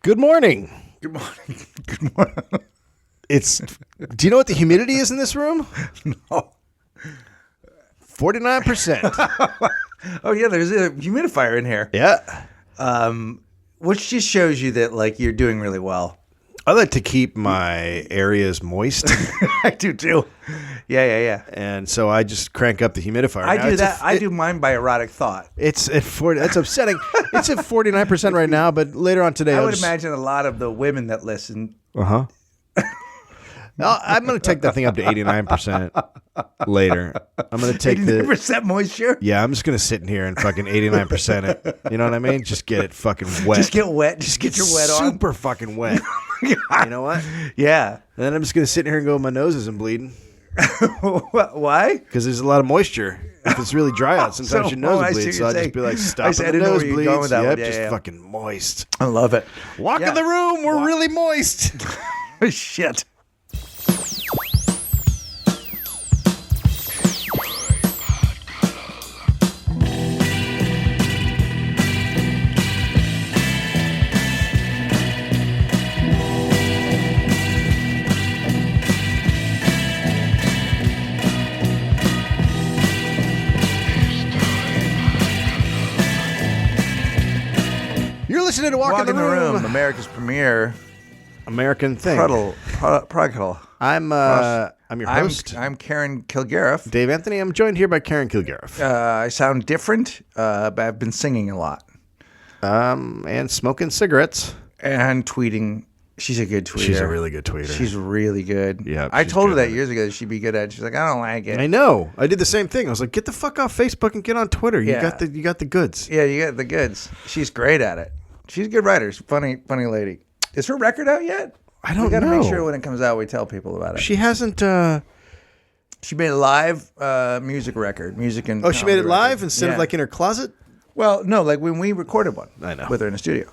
Good morning. Good morning. Good morning. Do you know what the humidity is in this room? No. 49%. Oh, yeah, there's a humidifier in here. Yeah. Which just shows you that, like, you're doing really well. I like to keep my areas moist. I do, too. Yeah. And so I just crank up the humidifier. I do that. I do mine by erotic thought. It's at 40. That's upsetting. It's at 49% right now, but later on today, I would imagine a lot of the women that listen. Uh-huh. I'm going to take that thing up to 89% later. I'm going to take 89% moisture? Yeah, I'm just going to sit in here and fucking 89% it. You know what I mean? Just get it fucking wet. Just get wet. Just get your wet on. Super fucking wet. You know what? Yeah. And then I'm just going to sit in here and go, my nose isn't bleeding. Why? Because there's a lot of moisture. If it's really dry out, sometimes your nose will bleed. So I'll just be like, stop the nosebleeds. Yep, just fucking moist. I love it. Walk in the room. We're really moist. Shit. You're listening to Walk in the Room. America's premier American thing. Prodigal. I'm your host. I'm Karen Kilgariff. Dave Anthony. I'm joined here by Karen Kilgariff. I sound different, but I've been singing a lot. And smoking cigarettes. And tweeting. She's a good tweeter. She's a really good tweeter. She's really good. Yeah, I told her that years ago that she'd be good at it. She's like, I don't like it. I know. I did the same thing. I was like, get the fuck off Facebook and get on Twitter. You got the goods. Yeah, you got the goods. She's great at it. She's a good writer. She's a funny lady. Is her record out yet? I don't know. We got to make sure when it comes out we tell people about it. She hasn't. She made a live music record. Oh, she made it live instead of like in her closet? Well, no, like when we recorded one. I know. With her in the studio.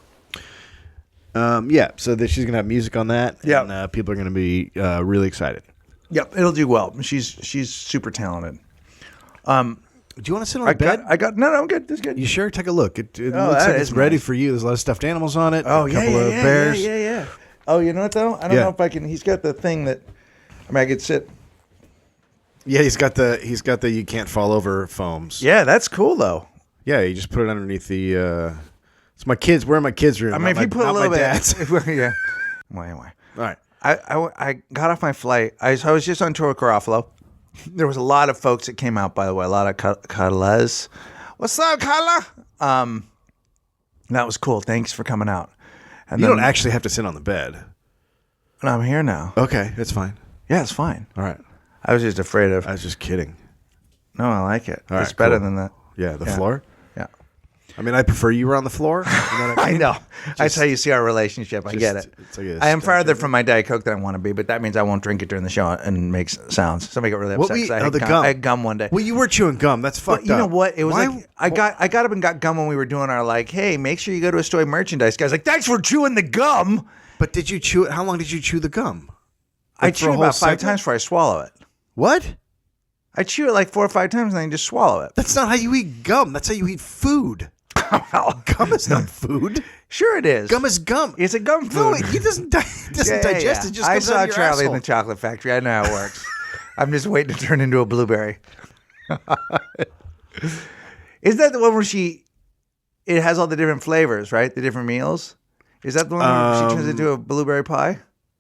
Yeah, so that she's going to have music on that. Yeah. And people are going to be really excited. Yep, it'll do well. She's super talented. Do you want to sit on the bed? No, I'm good. This is good. You sure? Take a look. It looks like it's ready for you. There's a lot of stuffed animals on it. Oh, a couple of bears. Yeah. Oh, you know what, though? I don't know if I can. He's got the thing that, I could sit. Yeah, he's got the you can't fall over foams. Yeah, that's cool, though. Yeah, you just put it underneath the, it's my kids. We're in my kids' room. If you put a little bit. Yeah. Why? All right. I got off my flight. I was just on tour with Garofalo. There was a lot of folks that came out, by the way. A lot of Carlas. What's up, Carla? That was cool. Thanks for coming out. And you don't actually have to sit on the bed. And I'm here now. Okay, that's fine. Yeah, it's fine. All right. I was just afraid of. I was just kidding. No, I like it. All it's right, better cool. than that. Yeah, the floor? Yeah. I mean, I prefer you were on the floor. You know what I mean? I know. That's how you see our relationship. I get it. I am farther from my Diet Coke than I want to be, but that means I won't drink it during the show and make sounds. Somebody got really upset. I had gum one day. Well, you were chewing gum. That's fucked up. You know what? It was I got up and got gum when we were doing our hey, make sure you go to a store merchandise. Guys, thanks for chewing the gum. But did you chew it? How long did you chew the gum? I chew about 5 times before I swallow it. What? I chew it 4 or 5 times and then just swallow it. That's not how you eat gum. That's how you eat food. Gum is not food. Sure it is. Gum is gum. It's a gum food. No, it doesn't digest. It just comes out of your Charlie asshole. in the Chocolate Factory. I know how it works. I'm just waiting to turn into a blueberry. Is that the one where it has all the different flavors, right? The different meals? Is that the one where she turns into a blueberry pie?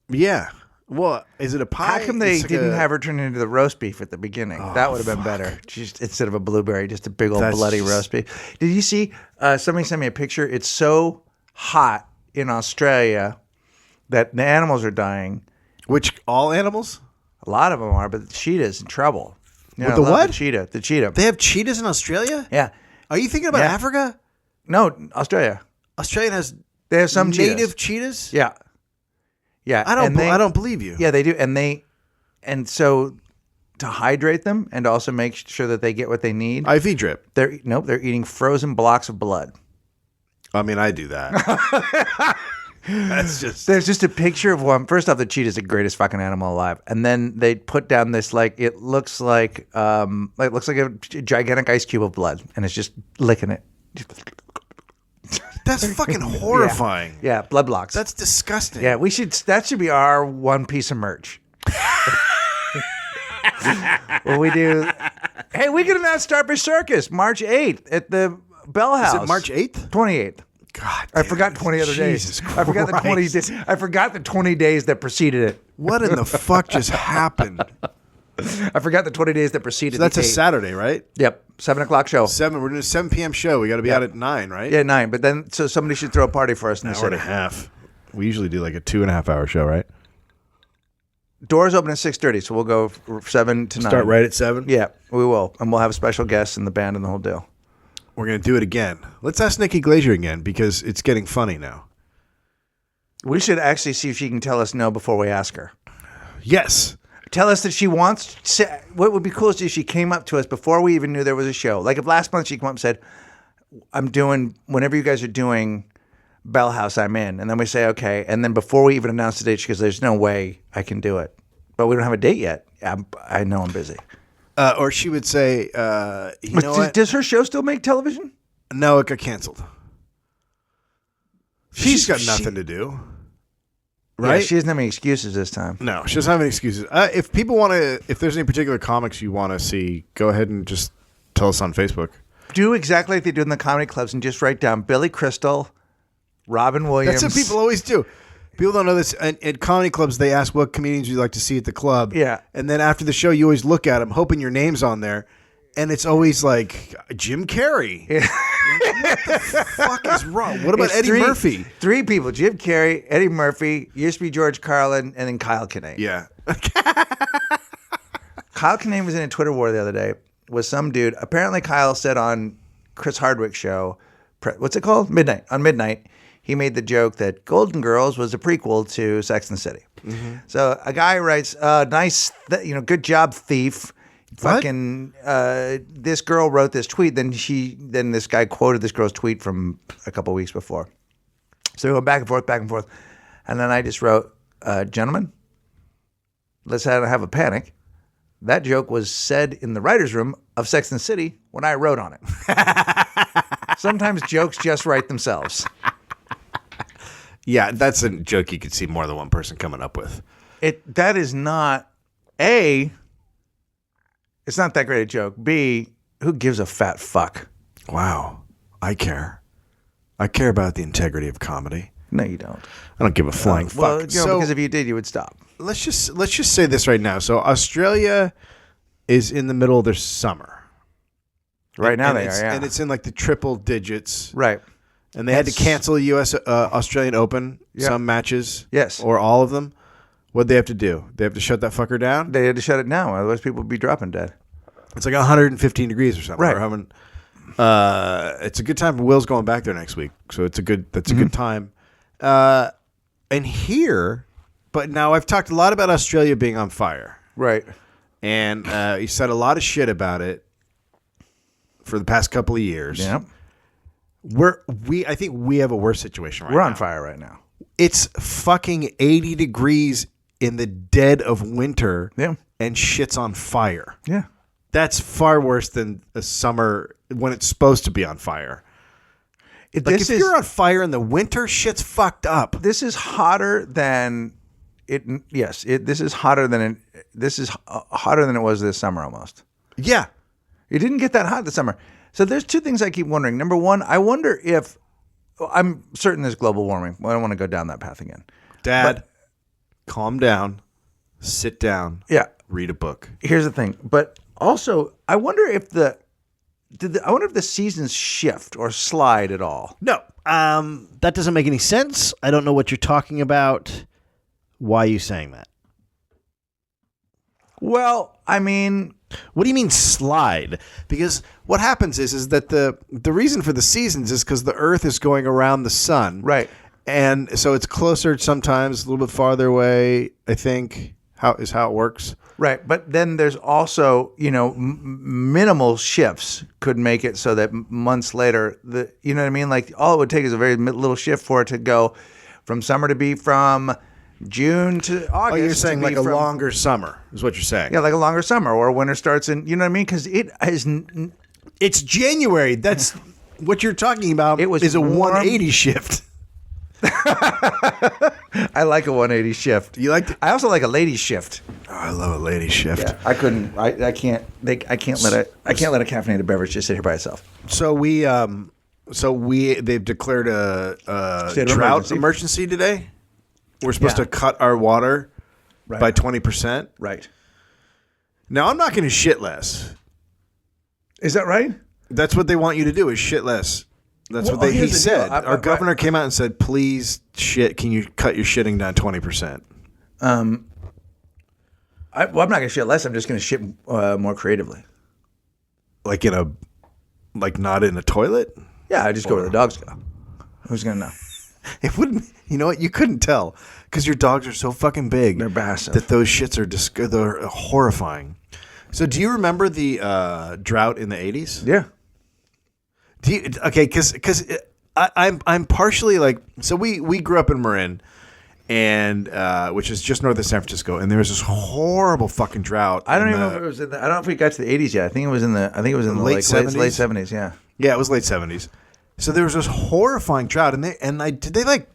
Yeah. Well, is it a pie? How come they didn't have her turn into the roast beef at the beginning? That would have been better. Instead of a blueberry, just a big old bloody roast beef. Did you see? Somebody sent me a picture. It's so hot in Australia that the animals are dying. Which, all animals? A lot of them are, but the cheetah's in trouble. With the what? The cheetah. They have cheetahs in Australia? Yeah. Are you thinking about Africa? No, Australia. Australia They have some native cheetahs? Yeah. Yeah, I don't believe you. Yeah, they do, and so to hydrate them and also make sure that they get what they need. IV drip. They're eating frozen blocks of blood. I mean, I do that. There's just a picture of one. First off, the cheetah is the greatest fucking animal alive, and then they put down this it looks like a gigantic ice cube of blood, and it's just licking it. That's fucking horrifying. Yeah, blood blocks. That's disgusting. Yeah, that should be our one piece of merch. Well, we do. Hey, we can announce Starfish Circus March 8th at the Bell House. Is it March 8th? 28th. God, I forgot 20 other days. Jesus I forgot the 20 days. I forgot the 20 days that preceded it. What in the fuck just happened? I forgot the 20 days that preceded. So that's a Saturday, right? Yep, 7:00 show. 7. We're doing a 7 p.m. show. We got to be out at 9, right? Yeah, 9. But then, so somebody should throw a party for us in the Hour and city. a half. We usually do like a 2.5 hour show, right? Doors open at 6:30, so we'll go 7 to 9. Start right at 7? Yeah, we will, and we'll have special guests in the band and the whole deal. We're going to do it again. Let's ask Nikki Glazer again because it's getting funny now. We should actually see if she can tell us no before we ask her. Yes. Tell us that she wants. What would be cool is if she came up to us before we even knew there was a show. Like if last month she came up and said, "I'm doing whenever you guys are doing Bell House, I'm in," and then we say okay, and then before we even announce the date, she goes, "There's no way I can do it, but we don't have a date yet. I know I'm busy." Or she would say, "You know what? Does her show still make television?" No, it got canceled. She's got nothing to do. Right? Yeah, she doesn't have any excuses this time. No, she doesn't have any excuses. If people want to, if there's any particular comics you want to see, go ahead and just tell us on Facebook. Do exactly like they do in the comedy clubs and just write down Billy Crystal, Robin Williams. That's what people always do. People don't know this. At comedy clubs, they ask what comedians you'd like to see at the club. Yeah. And then after the show, you always look at them, hoping your name's on there. And it's always like Jim Carrey. Yeah. What the fuck is wrong? What about Eddie Murphy? 3 people: Jim Carrey, Eddie Murphy, used to be George Carlin, and then Kyle Kinane. Yeah. Kyle Kinane was in a Twitter war the other day with some dude. Apparently, Kyle said on Chris Hardwick's show, what's it called? Midnight. On Midnight, he made the joke that Golden Girls was a prequel to Sex and the City. Mm-hmm. So a guy writes, "Nice, good job, thief." Fucking this girl wrote this tweet. Then this guy quoted this girl's tweet from a couple weeks before. So we went back and forth, and then I just wrote, "Gentlemen, let's have a panic. That joke was said in the writers' room of Sex and the City when I wrote on it." Sometimes jokes just write themselves. Yeah, that's a joke you could see more than one person coming up with. That is not A. It's not that great a joke. B, who gives a fat fuck? Wow. I care. I care about the integrity of comedy. No, you don't. I don't give a flying fuck. Well, because if you did, you would stop. Let's just say this right now. So Australia is in the middle of their summer. Right now they are, yeah. And it's in like the triple digits. Right. And they had to cancel the U.S. Australian Open, some matches. Yes. Or all of them. What'd they have to do? They have to shut that fucker down? They had to shut it down. Otherwise, people would be dropping dead. It's like 115 degrees or something. Right. We're having, it's a good time. Will's going back there next week. So that's a good time. And here, but now I've talked a lot about Australia being on fire. Right. And you said a lot of shit about it for the past couple of years. Yeah. I think we have a worse situation right now. We're on fire right now. It's fucking 80 degrees in the dead of winter. Yeah. And shit's on fire. Yeah. That's far worse than a summer when it's supposed to be on fire. If you're on fire in the winter, shit's fucked up. This is hotter than it. Yes, this is hotter than it. This is hotter than it was this summer almost. Yeah, it didn't get that hot this summer. So there's 2 things I keep wondering. Number one, I wonder if I'm certain there's global warming. I don't want to go down that path again. Dad, calm down, sit down. Yeah, read a book. Here's the thing, but also I wonder if the seasons shift or slide at all. No, that doesn't make any sense. I don't know what you're talking about. Why are you saying that? Well, I mean, what do you mean slide? Because what happens is that the reason for the seasons is because the Earth is going around the sun, right? And so it's closer sometimes, a little bit farther away. I think how it works. Right, but then there's also, minimal shifts could make it so that months later, you know what I mean? Like all it would take is a very little shift for it to go from summer to be from June to August. Oh, you're saying like a longer summer is what you're saying. Yeah, like a longer summer or winter starts in, you know what I mean? Because it's January. That's what you're talking about is a 180 shift. I like a 180 shift. You like? I also like a lady shift. Oh, I love a lady shift. Yeah, I couldn't. I can't. I can't let a caffeinated beverage just sit here by itself. So they've declared a drought emergency today. We're supposed to cut our water by 20%. Right. Now I'm not going to shit less. Is that right? That's what they want you to do is shit less. That's what he said. Our governor came out and said, "Please shit. Can you cut your shitting down 20%?" I'm not going to shit less. I'm just going to shit more creatively. Like not in a toilet. Yeah, I just go where the dogs go. Who's going to know? It wouldn't. You know what? You couldn't tell because your dogs are so fucking big. They're massive. That those shits are they're horrifying. So, do you remember the drought in the 80s? Yeah. Okay, because I'm partially like, so we grew up in Marin, and which is just north of San Francisco, and there was this horrible fucking drought. I don't even know if it was in I don't know if we got to the 80s yet. I think it was in the late 70s. Late 70s. Yeah. Yeah, it was late 70s. So there was this horrifying drought, and did they like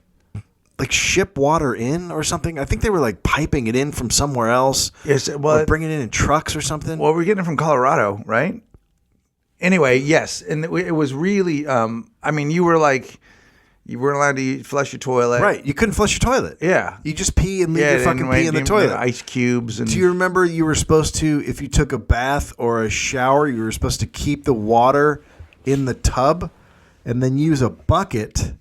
ship water in or something? I think they were like piping it in from somewhere else. Yes, or bringing it in trucks or something. Well, we're getting it from Colorado, right? Anyway, yes, and it was really. I mean, you weren't allowed to flush your toilet, right? You couldn't flush your toilet. Yeah, you just pee and leave your fucking pee in the toilet. Ice cubes. And do you remember you were supposed to, if you took a bath or a shower, you were supposed to keep the water in the tub, and then use a bucket,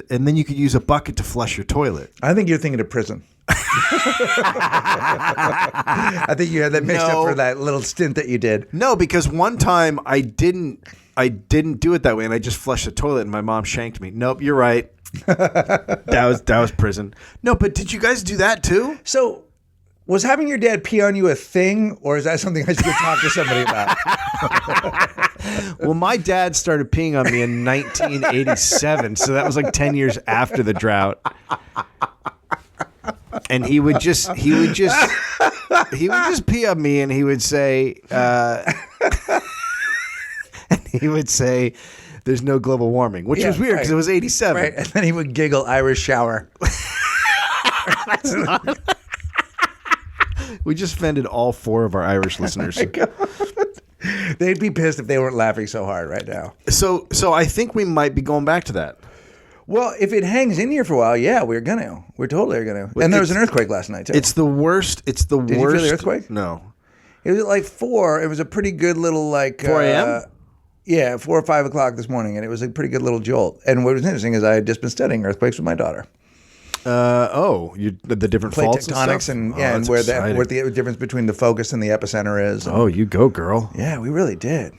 and then you could use a bucket to flush your toilet. I think you're thinking of prison. I think you had that mixed up for that little stint that you did. No, because one time I didn't do it that way, and I just flushed the toilet, and my mom shanked me. Nope, you're right. That was prison. No, but did you guys do that too? So, was having your dad pee on you a thing, or is that something I should go talk to somebody about? Well, my dad started peeing on me in 1987, so that was like 10 years after the drought. And he would just pee on me, and he would say, "There's no global warming," which was weird because it was 87. Right, and then he would giggle, "Irish shower." That's not. We just offended all 4 of our Irish listeners. They'd be pissed if they weren't laughing so hard right now. So I think we might be going back to that. Well, if it hangs in here for a while, yeah, we're gonna. We're totally gonna. And there was an earthquake last night too. It's the worst. Did you feel the earthquake? No. It was at like 4. It was a pretty good little 4 a.m.? Yeah, 4 or 5 o'clock this morning, and it was a pretty good little jolt. And what was interesting is I had just been studying earthquakes with my daughter. The different plate faults tectonics and where the difference between the focus and the epicenter is. And, you go, girl. Yeah, we really did.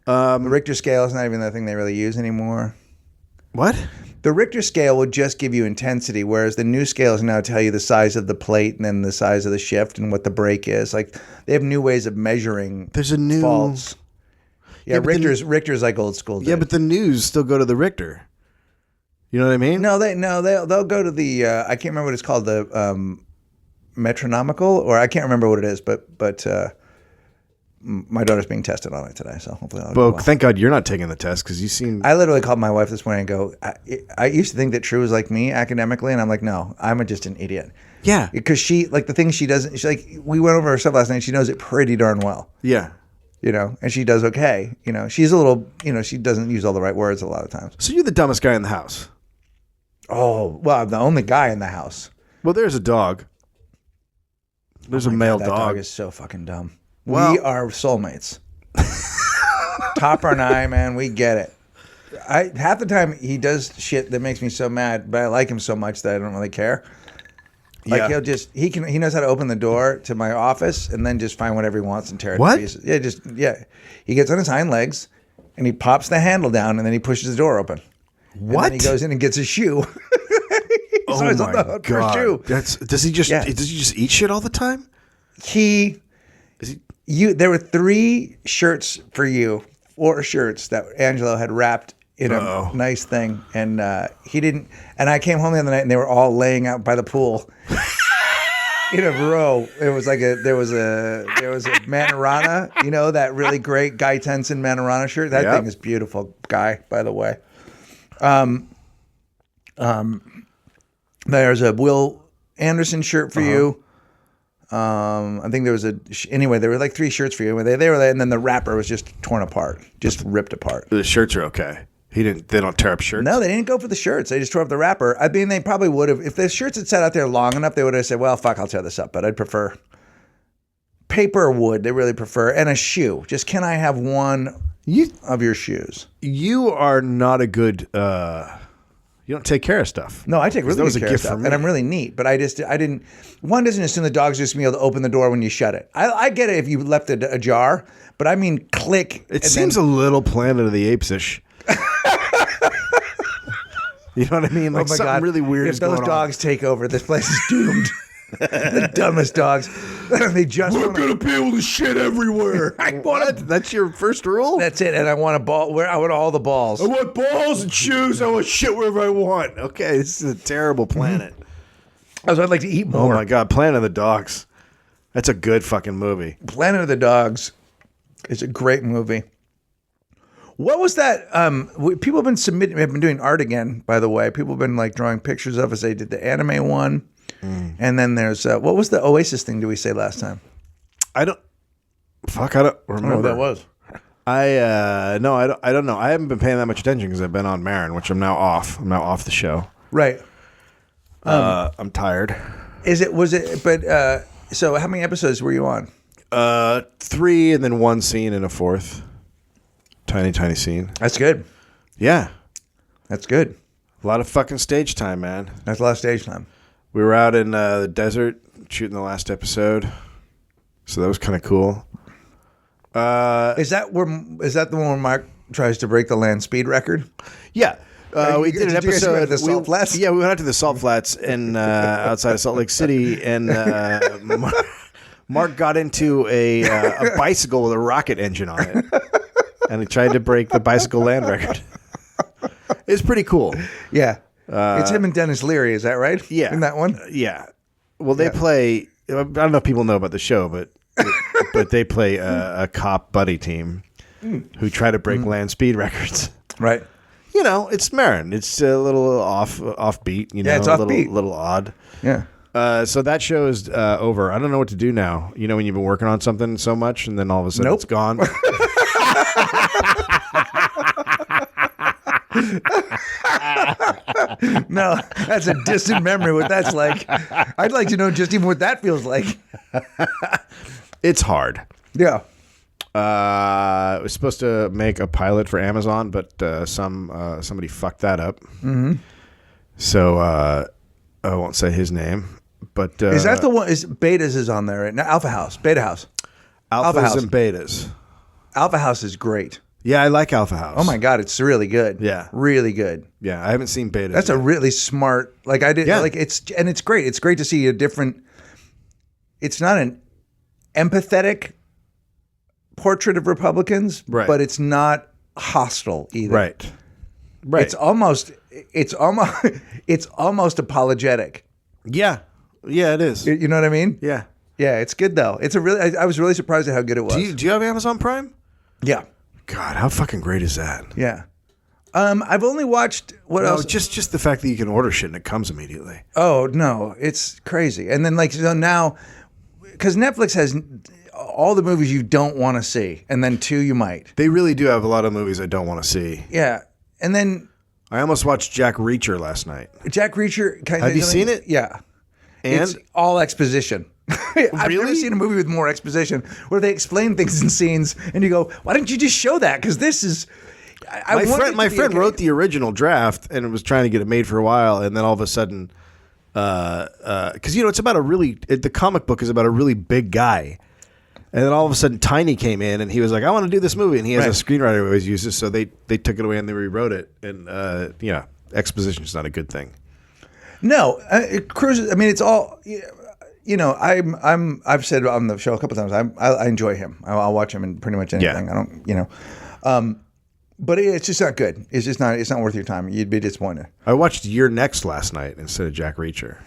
The Richter scale is not even the thing they really use anymore. What? The Richter scale will just give you intensity, whereas the new scales now tell you the size of the plate and then the size of the shift and what the break is. Like they have new ways of measuring. There's a new faults. Yeah, Richter's like old school. Yeah, but the news still go to the Richter. You know what I mean? No, they'll go to the I can't remember what it's called, the metronomical, or I can't remember what it is, but my daughter's being tested on it today, so hopefully I'll go well. Thank God you're not taking the test because you seem. I literally called my wife this morning and go, I used to think that True was like me academically, and I'm like, no, I'm just an idiot. Yeah, because she like the things she doesn't. She like we went over her stuff last night. She knows it pretty darn well. Yeah. And she does okay. She's a little, she doesn't use all the right words a lot of times. So you're the dumbest guy in the house. Oh, well, I'm the only guy in the house. Well, there's a dog. There's a male dog. That dog is so fucking dumb. Well, we are soulmates. Topper and I, man, we get it. Half the time he does shit that makes me so mad, but I like him so much that I don't really care. Like he knows how to open the door to my office and then just find whatever he wants and tear it to pieces. Yeah, he gets on his hind legs and he pops the handle down and then he pushes the door open. What? And then he goes in and gets a shoe. Oh my God! Does he just eat shit all the time? There were 3 shirts for you, 4 shirts that Angelo had wrapped in a nice thing, and he didn't. And I came home the other night, and they were all laying out by the pool. in a row. It was like there was a Manarana, that really great Guy Tenson Manarana shirt. That thing is beautiful, Guy, by the way. There's a Will Anderson shirt for you. I think there was anyway, there were like 3 shirts for you. They were there, and then the wrapper was just torn apart, just ripped apart. The shirts are okay. They don't tear up shirts. No, they didn't go for the shirts. They just tore up the wrapper. I mean, they probably would have, if the shirts had sat out there long enough, they would have said, well, fuck, I'll tear this up. But I'd prefer paper or wood. They really prefer, and a shoe. Just, can I have one of your shoes? You are not a good, you don't take care of stuff. No, I take really good care of stuff, and I'm really neat. But I didn't. One doesn't assume the dog's just gonna be able to open the door when you shut it. I get it if you left it ajar, but I mean, click. It seems a little Planet of the Apes-ish. You know what I mean? Like, oh my something God. really weird If is going on. those dogs take over, this place is doomed. The dumbest dogs. We're gonna be able to shit everywhere. That's your first rule? That's it. And I want a ball. I want all the balls. I want balls and shoes. I want shit wherever I want. Okay, this is a terrible planet. I'd like to eat more. Oh my God, Planet of the Dogs. That's a good fucking movie. Planet of the Dogs is a great movie. What was that? People have been doing art again, by the way. People have been like drawing pictures of us. They did the anime one. And then there's, what was the Oasis thing we say last time? I don't remember. I don't know what that was. No, I don't know. I haven't been paying that much attention because I've been on Marin, which I'm now off. I'm now off the show. Right. I'm tired. So how many episodes were you on? 3 and then 1 scene and a 4th. Tiny scene. That's good. Yeah. That's good. A lot of fucking stage time, man. That's a lot of stage time. We were out in the desert shooting the last episode, so that was kind of cool. Is that the one where Mark tries to break the land speed record? Yeah. We did an episode. The Salt Flats? Yeah, we went out to the Salt Flats and outside of Salt Lake City, and Mark got into a bicycle with a rocket engine on it, and he tried to break the bicycle land record. It's pretty cool. Yeah. It's him and Dennis Leary, is that right? Yeah. In that one? Yeah. Well, they play, I don't know if people know about the show, but they play a cop buddy team who try to break land speed records. Right. It's Marin. It's a little offbeat, Yeah, it's offbeat. A little odd. Yeah. So that show is over. I don't know what to do now. When you've been working on something so much and then all of a sudden it's gone. No, that's a distant memory what that's like. I'd like to know just even what that feels like. It's hard. Yeah. I was supposed to make a pilot for Amazon, but somebody fucked that up. Mm-hmm. So I won't say his name. But is that the one? Betas is on there right now? Alpha House, Beta House, Alphas House. and Betas. Alpha House is great. Yeah, I like Alpha House. Oh my God, it's really good. Yeah, really good. Yeah, I haven't seen Betas. That's yet. a really smart. Like I did. Yeah. Like it's great. It's great to see a different. It's not an empathetic portrait of Republicans, right. But it's not hostile either. Right. Right. It's almost apologetic. Yeah. Yeah, it is. You know what I mean? Yeah. Yeah, it's good though. It's a really. I was really surprised at how good it was. Do you have Amazon Prime? Yeah. God, how fucking great is that? Yeah. I've only watched what else? Just the fact that you can order shit and it comes immediately. Oh no, it's crazy. And then now, because Netflix has all the movies you don't want to see, and then 2 you might. They really do have a lot of movies I don't want to see. Yeah, and then I almost watched Jack Reacher last night. Jack Reacher. Have you seen it? Yeah. And it's all exposition. I've never seen a movie with more exposition where they explain things in scenes and you go, why didn't you just show that? Because this is... My friend wrote the original draft and was trying to get it made for a while, and then all of a sudden... Because, it's about the comic book is about a really big guy. And then all of a sudden Tiny came in and he was like, I want to do this movie. And he has a screenwriter who always uses, so they took it away and they rewrote it. And, exposition is not a good thing. No, Cruise. I mean, it's all. I've said on the show a couple times. I enjoy him. I'll watch him in pretty much anything. Yeah. I don't. But it's just not good. It's just not. It's not worth your time. You'd be disappointed. I watched You're Next last night instead of Jack Reacher.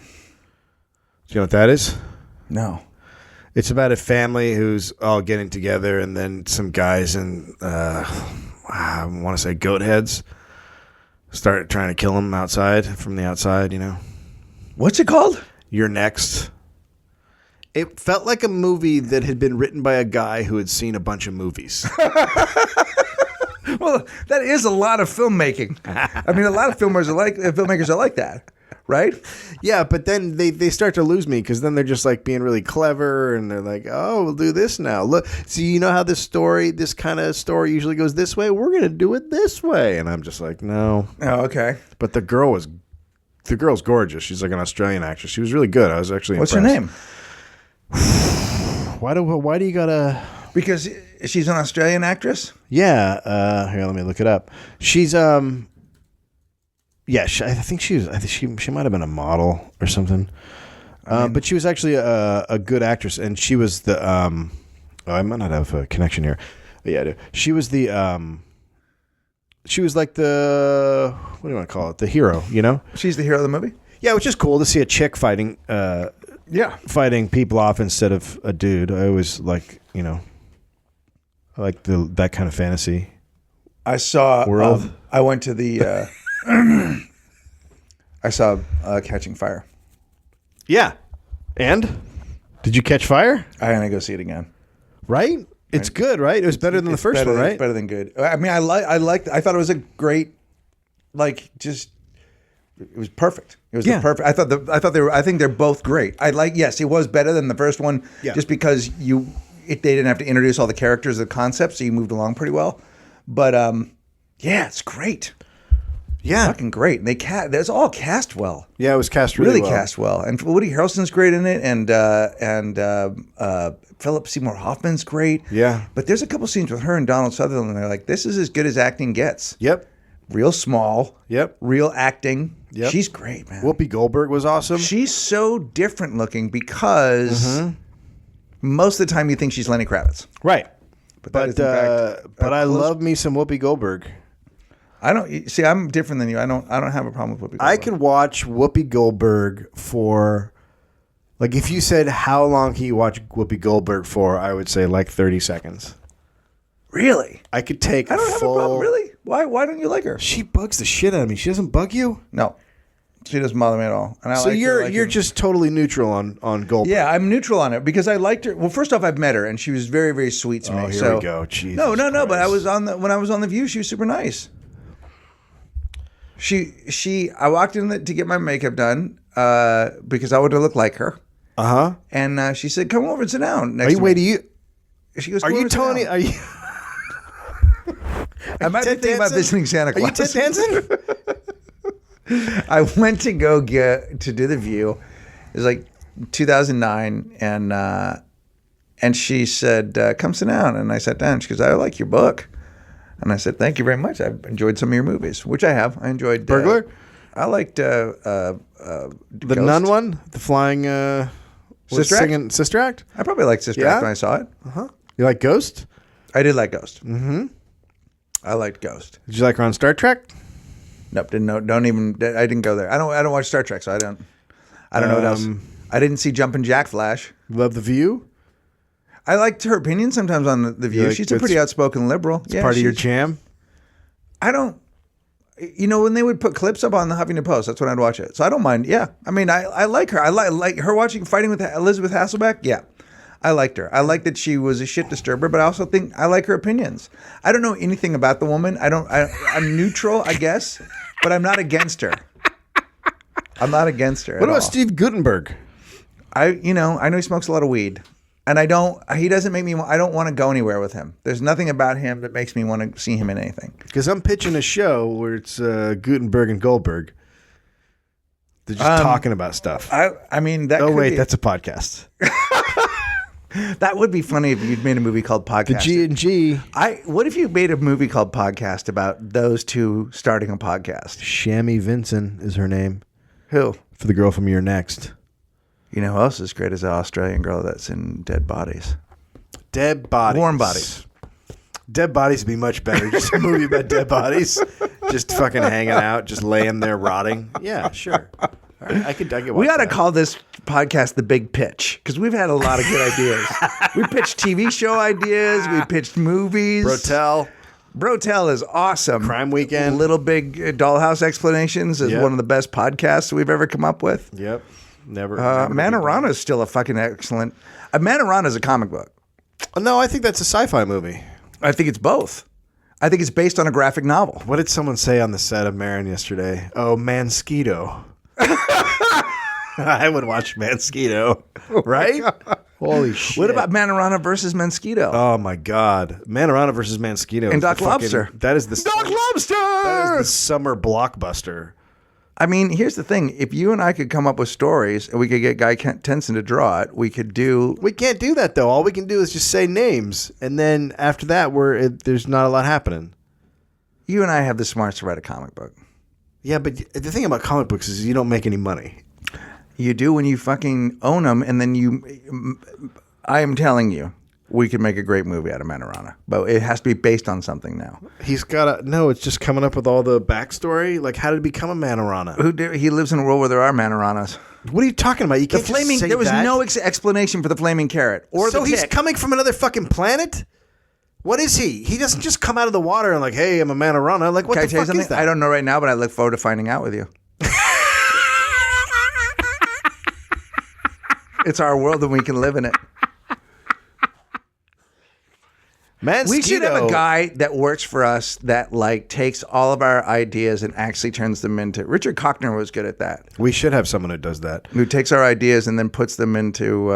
Do you know what that is? No. It's about a family who's all getting together, and then some guys in, I want to say goat heads, start trying to kill him from the outside, What's it called? You're Next. It felt like a movie that had been written by a guy who had seen a bunch of movies. Well, that is a lot of filmmaking. I mean, a lot of filmmakers are like that, right? Yeah, but then they start to lose me because then they're just like being really clever and they're like, oh, we'll do this now. Look, so you know how this kind of story usually goes this way? We're going to do it this way. And I'm just like, no. Oh, okay. But the girl's gorgeous. She's like an Australian actress. She was really good. I was actually What's impressed. her name? Why do you gotta... Because she's an Australian actress? Yeah. Here, let me look it up. She's I think she might have been a model or something. But she was actually a good actress, and she was the I might not have a connection here. But yeah, I do. She was like the, what do you want to call it? The hero, She's the hero of the movie? Yeah, which is cool to see a chick fighting fighting people off instead of a dude. I always like, I like that kind of fantasy. I saw world. I went to the I saw Catching Fire. Yeah. And did you catch fire? I'm gonna go see it again. Right? It's good, right? It was better than the first one, right? It's better than good. I mean, I thought it was a great, it was perfect. It was perfect. I think they're both great. Yes, it was better than the first one, just because they didn't have to introduce all the characters, the concepts, so you moved along pretty well. But it's great. Yeah, fucking great. And it's all cast well. Yeah, it was cast really well. Cast well. And Woody Harrelson's great in it, and Philip Seymour Hoffman's great. Yeah. But there's a couple scenes with her and Donald Sutherland, and they're like, this is as good as acting gets. Yep. Real small. Yep. Real acting. Yep. She's great, man. Whoopi Goldberg was awesome. She's so different looking because most of the time you think she's Lenny Kravitz. Right. But I love me some Whoopi Goldberg. I don't see. I'm different than you. I don't have a problem with Whoopi Goldberg. I could watch Whoopi Goldberg for, like, if you said how long can you watch Whoopi Goldberg for, I would say like 30 seconds. Really? I could take. I don't have a problem. Really? Why don't you like her? She bugs the shit out of me. She doesn't bug you? No, she doesn't bother me at all. And so you're just totally neutral on Goldberg. Yeah, I'm neutral on it because I liked her. Well, first off, I've met her and she was very, very sweet to me. Oh, here we go. Jesus no. Christ. But when I was on The View, she was super nice. I walked in to get my makeup done because I wanted to look like her. Uh-huh. And she said, "Come over and sit down next to me." Wait, do you? She goes, "Are you Tony? Are you?" I might be thinking about visiting Santa Claus. Are you Ted Danson? I went to go to do The View. It was like 2009, and she said, "Come sit down." And I sat down. She goes, "I like your book." And I said, "Thank you very much. I've enjoyed some of your movies," which I have. I enjoyed Burglar. I liked the Ghost. Nun one, the flying Sister Act? Sister Act. I probably liked Sister Act when I saw it. You like Ghost? I did like Ghost. Mm-hmm. I liked Ghost. Did you like her on Star Trek? Nope. Didn't know. Don't even. I didn't go there. I don't watch Star Trek, so I don't know what else. I didn't see Jumpin' Jack Flash. Love The View. I liked her opinion sometimes on The View. She's a pretty outspoken liberal. It's part of your jam. I don't. When they would put clips up on the Huffington Post, that's when I'd watch it. So I don't mind. Yeah, I mean, I like her. I like her fighting with Elizabeth Hasselbeck. Yeah, I liked her. I like that she was a shit disturber, but I also think I like her opinions. I don't know anything about the woman. I'm neutral, I guess, but I'm not against her. I'm not against her. What about Steve Guttenberg? I know he smokes a lot of weed. And he doesn't make me, I don't want to go anywhere with him. There's nothing about him that makes me want to see him in anything. Because I'm pitching a show where it's Guttenberg and Goldberg. They're just talking about stuff. I mean, that that's a podcast. That would be funny if you'd made a movie called Podcast. The G&G. What if you made a movie called Podcast about those two starting a podcast? Shammy Vincent is her name. Who? For the girl from You're Next. You know who else is great as an Australian girl that's in Dead Bodies? Dead Bodies. Warm Bodies. Dead Bodies would be much better. Just a movie about dead bodies. Just fucking hanging out, just laying there rotting. Yeah, sure. I could watch We ought to that. call this podcast The Big Pitch because we've had a lot of good ideas. We pitched TV show ideas. We pitched movies. Brotel is awesome. Crime Weekend. Little Big Dollhouse Explanations is one of the best podcasts we've ever come up with. Yep. Never. Manorama is still a fucking excellent. Manorama is a comic book. No, I think that's a sci-fi movie. I think it's both. I think it's based on a graphic novel. What did someone say on the set of Marin yesterday? Oh, Mansquito. I would watch Mansquito, right? Holy shit. What about Manorama versus Mosquito? Oh my God, Manorama versus Mansquito And Doc Lobster. That is the Doc Lobster! That is the summer blockbuster. I mean, here's the thing. If you and I could come up with stories and we could get Guy Tenson to draw it, we could do... We can't do that, though. All we can do is just say names. And then after that, there's not a lot happening. You and I have the smarts to write a comic book. Yeah, but the thing about comic books is you don't make any money. You do when you fucking own them, and then you... I am telling you, we could make a great movie out of Manorama. But it has to be based on something now. He's got to... No, it's just coming up with all the backstory. Like, how did he become a Manorama? He lives in a world where there are Manoramas. What are you talking about? You can't just say There was that. no explanation for the flaming carrot or So the he's tick. coming from another fucking planet? What is he? He doesn't just come out of the water and like, hey, I'm a Manorama. Like, what Can I the tell you fuck something? is that? I don't know right now, but I look forward to finding out with you. It's our world and we can live in it. Mansquito. We should have a guy that works for us that like takes all of our ideas and actually turns them into... Richard Cockner was good at that. We should have someone who does that. Who takes our ideas and then puts them into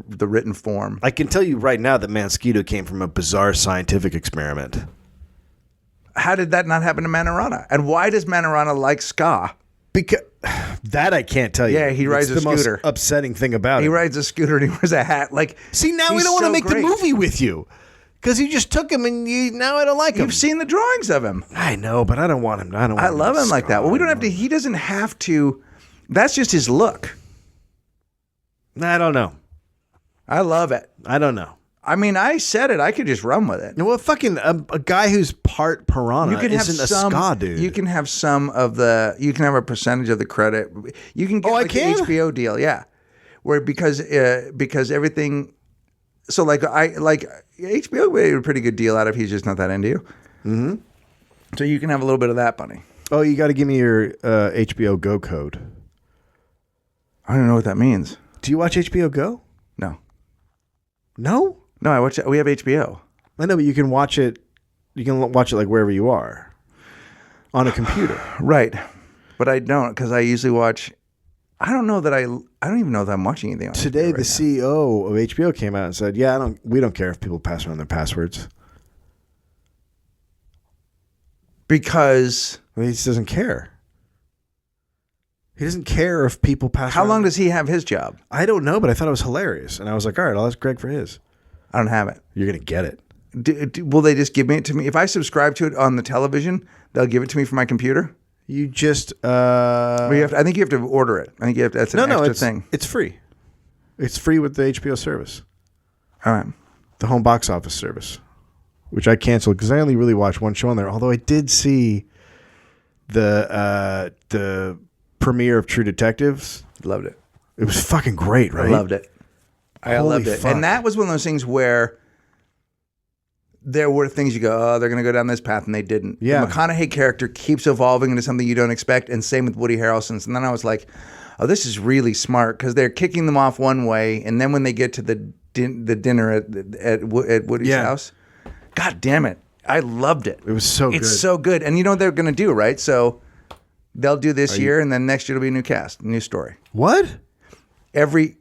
the written form. I can tell you right now that Mansquito came from a bizarre scientific experiment. How did that not happen to Manorama? And why does Manorama like ska? Because that I can't tell you. Yeah, he rides It's a the scooter. Most upsetting thing about it. He rides a scooter and he wears a hat. Like, see, now we he's don't want to so make great. the movie with you because you just took him and now I don't like him. You've seen the drawings of him. I know, but I don't want him. I love him like that. Well, we don't have to. He doesn't have to. That's just his look. I don't know. I love it. I don't know. I mean, I said it. I could just run with it. Well, fucking a guy who's part piranha isn't a ska dude. You can have some of the. You can have a percentage of the credit. You can get I like can? an HBO deal, yeah. Where because everything. So HBO made a pretty good deal out of. He's just not that into you. Mm-hmm. So you can have a little bit of that, buddy. Oh, you got to give me your HBO Go code. I don't know what that means. Do you watch HBO Go? No. No. No, I watch. We have HBO. I know, but you can watch it. You can watch it like wherever you are, on a computer. Right, but I don't because I usually watch. I don't know that I don't even know that I'm watching anything on Today, HBO the CEO of HBO came out and said, "Yeah, we don't care if people pass around their passwords because he just doesn't care. He doesn't care if people pass. How around. long does he have his job? I don't know, but I thought it was hilarious, and I was like, "All right, I'll ask Greg for his." I don't have it. You're gonna get it. Will they just give it to me if I subscribe to it on the television? They'll give it to me from my computer. You just. I think you have to order it. I think you have to. That's an extra thing. It's free. It's free with the HBO service. All right. The home box office service, which I canceled because I only really watched one show on there. Although I did see the premiere of True Detectives. Loved it. It was fucking great, right? I loved it. I Holy loved it. fuck. And that was one of those things where there were things you go, oh, they're going to go down this path, and they didn't. Yeah. The McConaughey character keeps evolving into something you don't expect, and same with Woody Harrelson's. And then I was like, oh, this is really smart because they're kicking them off one way, and then when they get to the dinner at Woody's house, God damn it, I loved it. It was so good. It's so good. And you know what they're going to do, right? So they'll do this year, and then next year it'll be a new cast, new story. What?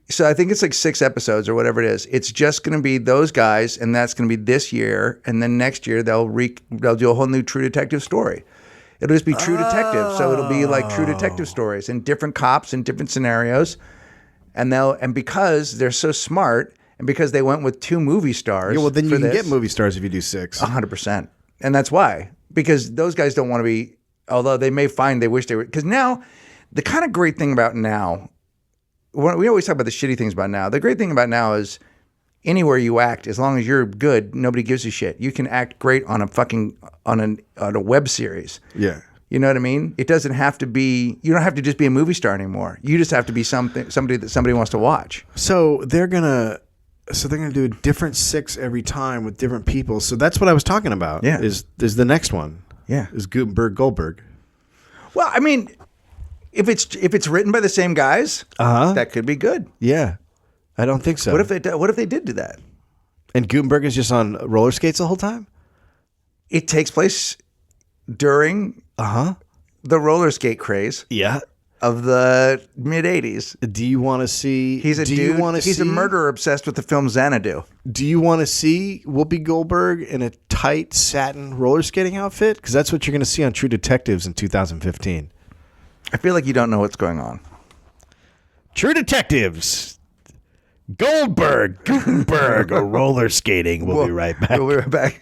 So I think it's like 6 episodes or whatever it is. It's just going to be those guys, and that's going to be this year, and then next year th'll do a whole new True Detective story. It'll just be True Detective, so it'll be like True Detective stories and different cops and different scenarios, and because they're so smart, and because they went with 2 movie stars. Yeah, well, then you can get this, movie stars if you do 6. 100%, and that's why because those guys don't want to be. Although they may find they wish they were because now the kind of great thing about now. We always talk about the shitty things about now. The great thing about now is anywhere you act, as long as you're good, nobody gives a shit. You can act great on a fucking on a web series. Yeah. You know what I mean? It doesn't have to be. You don't have to just be a movie star anymore. You just have to be somebody that somebody wants to watch. So they're gonna do a different 6 every time with different people. So that's what I was talking about. Yeah. Is the next one? Yeah. Is Guttenberg Goldberg? Well, I mean, if it's written by the same guys, that could be good. Yeah. I don't think so. What if they did do that? And Guttenberg is just on roller skates the whole time? It takes place during the roller skate craze Yeah. of the mid '80s. Do you want to see? He's a dude. He's a murderer obsessed with the film Xanadu. Do you want to see Whoopi Goldberg in a tight satin roller skating outfit? Because that's what you're going to see on True Detectives in 2015. I feel like you don't know what's going on. True Detectives. Goldberg, Guttenberg, or roller skating. We'll be right back. We'll be right back.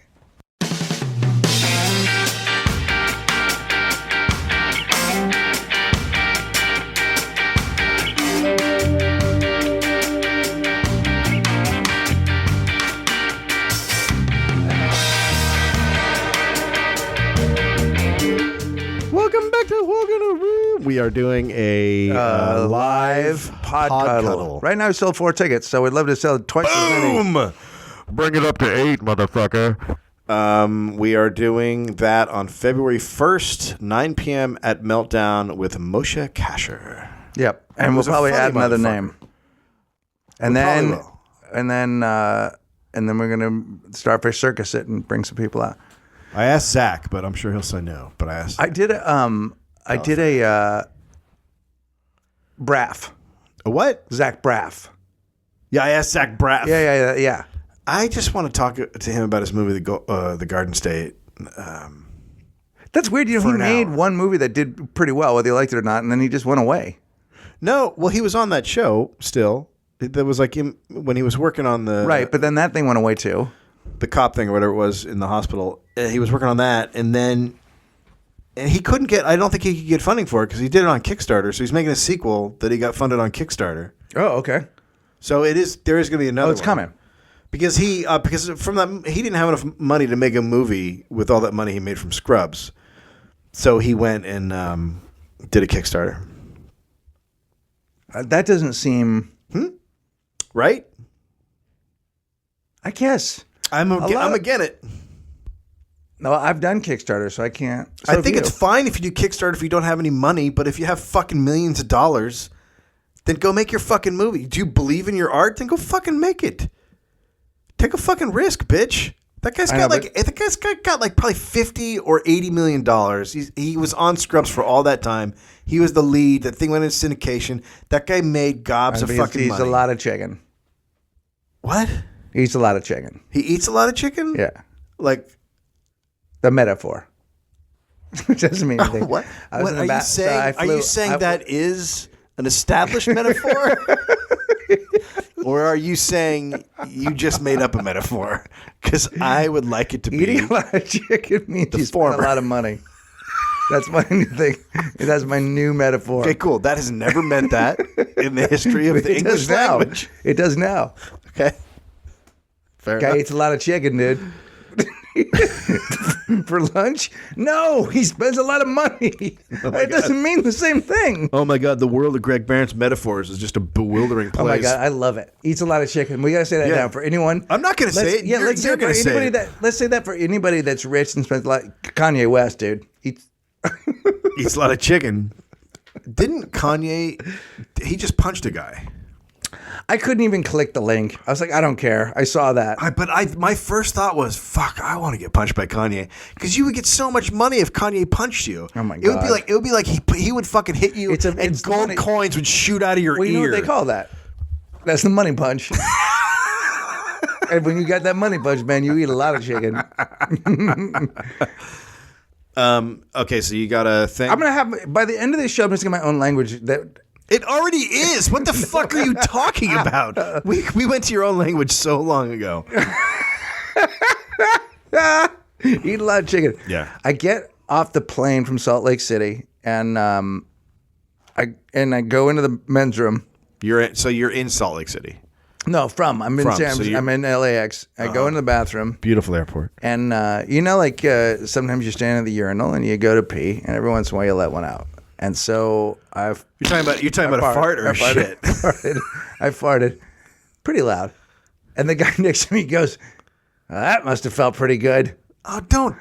Welcome back to Walk in a Room. We are doing a live pod cuddle. Right now we sold 4 tickets, so we'd love to sell twice as many. Boom! Bring it up to 8, motherfucker. We are doing that on February 1st, 9 p.m. at Meltdown with Moshe Kasher. Yep, and we'll probably add another name. And then we're gonna Starfish Circus it and bring some people out. I asked Zach, but I'm sure he'll say no. But I did a Braff. A what? Zach Braff. Yeah, I asked Zach Braff. Yeah. I just want to talk to him about his movie, The Garden State. That's weird. You know, he made one movie that did pretty well, whether you liked it or not, and then he just went away. No, well, he was on that show still. That was like him when he was working on the right, but then that thing went away too. The cop thing or whatever it was in the hospital. He was working on that, and he couldn't get. I don't think he could get funding for it because he did it on Kickstarter. So he's making a sequel that he got funded on Kickstarter. Oh, okay. So there is going to be another. Oh, it's coming. Because from that he didn't have enough money to make a movie with all that money he made from Scrubs, so he went and did a Kickstarter. That doesn't seem right. I guess I'm again it. No, I've done Kickstarter, so I can't. So I think it's fine if you do Kickstarter if you don't have any money, but if you have fucking millions of dollars, then go make your fucking movie. Do you believe in your art? Then go fucking make it. Take a fucking risk, bitch. That guy's got like probably $50 or $80 million. He was on Scrubs for all that time. He was the lead. That thing went into syndication. That guy made gobs of fucking money. He eats a lot of chicken. What? He eats a lot of chicken. He eats a lot of chicken? Yeah. Like the metaphor. Which doesn't mean anything. What are you saying? Are you saying that is an established metaphor? Or are you saying you just made up a metaphor? Because I would like it to be. Eating a lot of chicken means you spend a lot of money. That's my new thing. That's my new metaphor. Okay, cool. That has never meant that in the history of the English language. It does now. Okay. Fair Guy enough. eats a lot of chicken, dude. For lunch? No, he spends a lot of money. It doesn't mean the same thing. Oh my God, the world of Greg Barron's metaphors is just a bewildering place. Oh my God, I love it. Eats a lot of chicken. We gotta say that down for anyone. I'm not gonna say it. Yeah, let's say gonna say it. Let's say that for anybody that's rich and spends like Kanye West, dude. Eats a lot of chicken. Didn't Kanye? He just punched a guy. I couldn't even click the link. I was like, I don't care. I saw that. My first thought was, fuck, I want to get punched by Kanye because you would get so much money if Kanye punched you. Oh my God! It would be like he would fucking hit you, and gold coins would shoot out of your ear. You know what they call that? That's the money punch. And when you got that money punch, man, you eat a lot of chicken. Okay, so you got a thing. I'm gonna have by the end of this show, I'm just gonna get my own language. It already is. What the fuck are you talking about? We went to your own language so long ago. Eat a lot of chicken. Yeah. I get off the plane from Salt Lake City, and I go into the men's room. So you're in Salt Lake City. No, I'm in I'm in LAX. I go into the bathroom. Beautiful airport. And sometimes you're standing at the urinal and you go to pee, and every once in a while you let one out. And so you're talking about a fart or a shit? I farted pretty loud, and the guy next to me goes, "That must have felt pretty good." Oh, don't.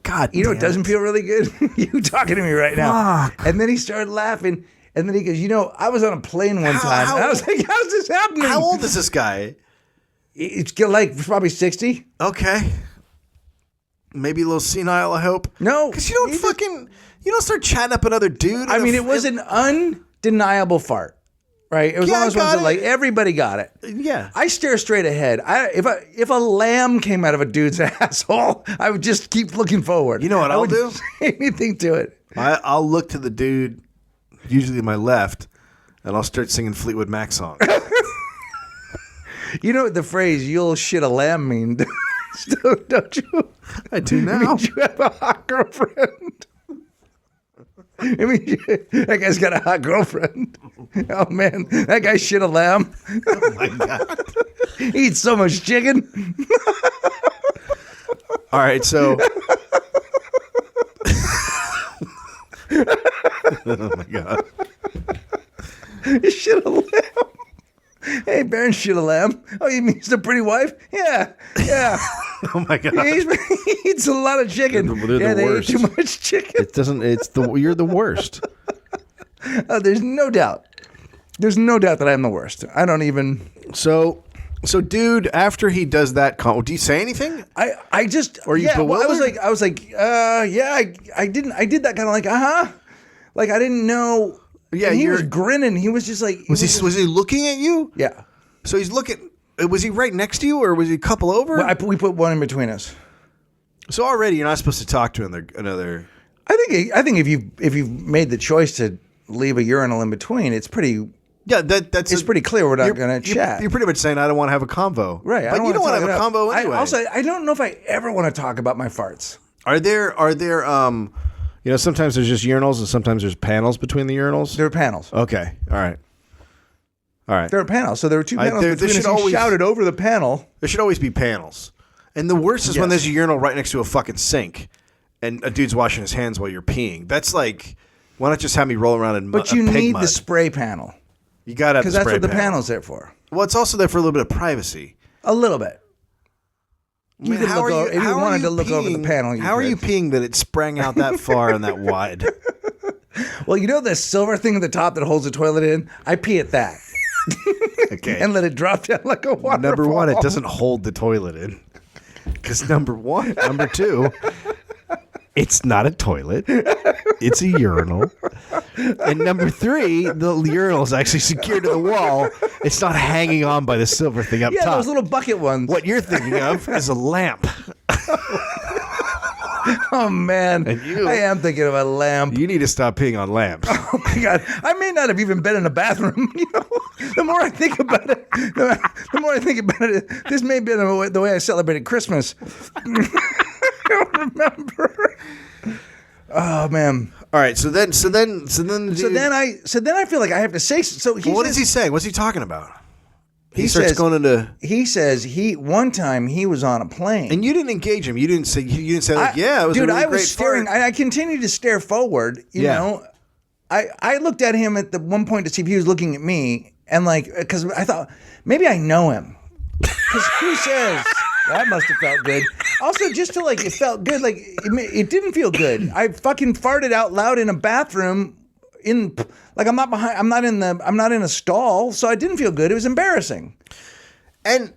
God, you know it doesn't feel really good. You talking to me right now? Fuck. And then he started laughing, and then he goes, I was on a plane one time, and I was like, "How's this happening?" How old is this guy? It's like probably 60. Okay. Maybe a little senile, I hope. No. Because you don't start chatting up another dude. I mean, it was an undeniable fart, right? It was one of those ones that, like, everybody got it. Yeah. I stare straight ahead. If a lamb came out of a dude's asshole, I would just keep looking forward. You know what I'll do? Say anything to it. I'll look to the dude, usually to my left, and I'll start singing Fleetwood Mac songs. You know what the phrase "you'll shit a lamb" means, don't you? I do now. It means you have a hot girlfriend. I mean, that guy's got a hot girlfriend. Oh, man. That guy shit a lamb. Oh, my God. He eats so much chicken. All right, so... Oh, my God. You shit a lamb. Hey, Baron shit a lamb. Oh, you mean he's a pretty wife? Yeah. Oh, my God. He eats a lot of chicken. They're the They worst. eat too much chicken. You're the worst. There's no doubt. There's no doubt that I'm the worst. I don't even... So dude, after he does that, do you say anything? I just... Or you bewildered? I was like, I did that kind of like, like I didn't know... Yeah, and he was grinning. He was just like... Was he looking at you? Yeah. So he's looking... Was he right next to you, or was he a couple over? Well, we put one in between us. So already you're not supposed to talk to another... I think if you've made the choice to leave a urinal in between, it's pretty... Yeah, it's pretty clear we're not going to chat. You're pretty much saying I don't want to have a convo. Right. But you don't want to have a convo anyway. I don't know if I ever want to talk about my farts. Are there sometimes there's just urinals and sometimes there's panels between the urinals? There are panels. Okay. All right. There are panels. So there were two panels between us. He shouted over the panel. There should always be panels. And the worst is when there's a urinal right next to a fucking sink and a dude's washing his hands while you're peeing. That's like, why not just have me roll around in But you need the spray panel. You got to have the spray panel. Because that's what the panel's there for. Well, it's also there for a little bit of privacy. A little bit. I mean, If you wanted to look over the panel, how are you peeing that it sprang out that far and that wide? Well, you know the silver thing at the top that holds the toilet in? I pee at that. Okay. And let it drop down like a waterfall. Number one, it doesn't hold the toilet in. Because number two, it's not a toilet. It's a urinal. And number three, the urinal is actually secured to the wall. It's not hanging on by the silver thing up top. Yeah, those little bucket ones. What you're thinking of is a lamp. Oh, man. I am thinking of a lamp. You need to stop peeing on lamps. Oh, my God. I may not have even been in a bathroom. The more I think about it, this may have been the way I celebrated Christmas. I don't remember. Oh, man. All right, so then I feel like I have to say so. What is he saying? What's he talking about? He says one time he was on a plane and you didn't engage him. You didn't say like, it was dude. a really I was great staring. fart. I continued to stare forward. You know, I looked at him at the one point to see if he was looking at me, and because I thought maybe I know him. Because who says that must have felt good? Also, just to it felt good. It didn't feel good. I fucking farted out loud in a bathroom. I'm not in a stall, so I didn't feel good. It was embarrassing. And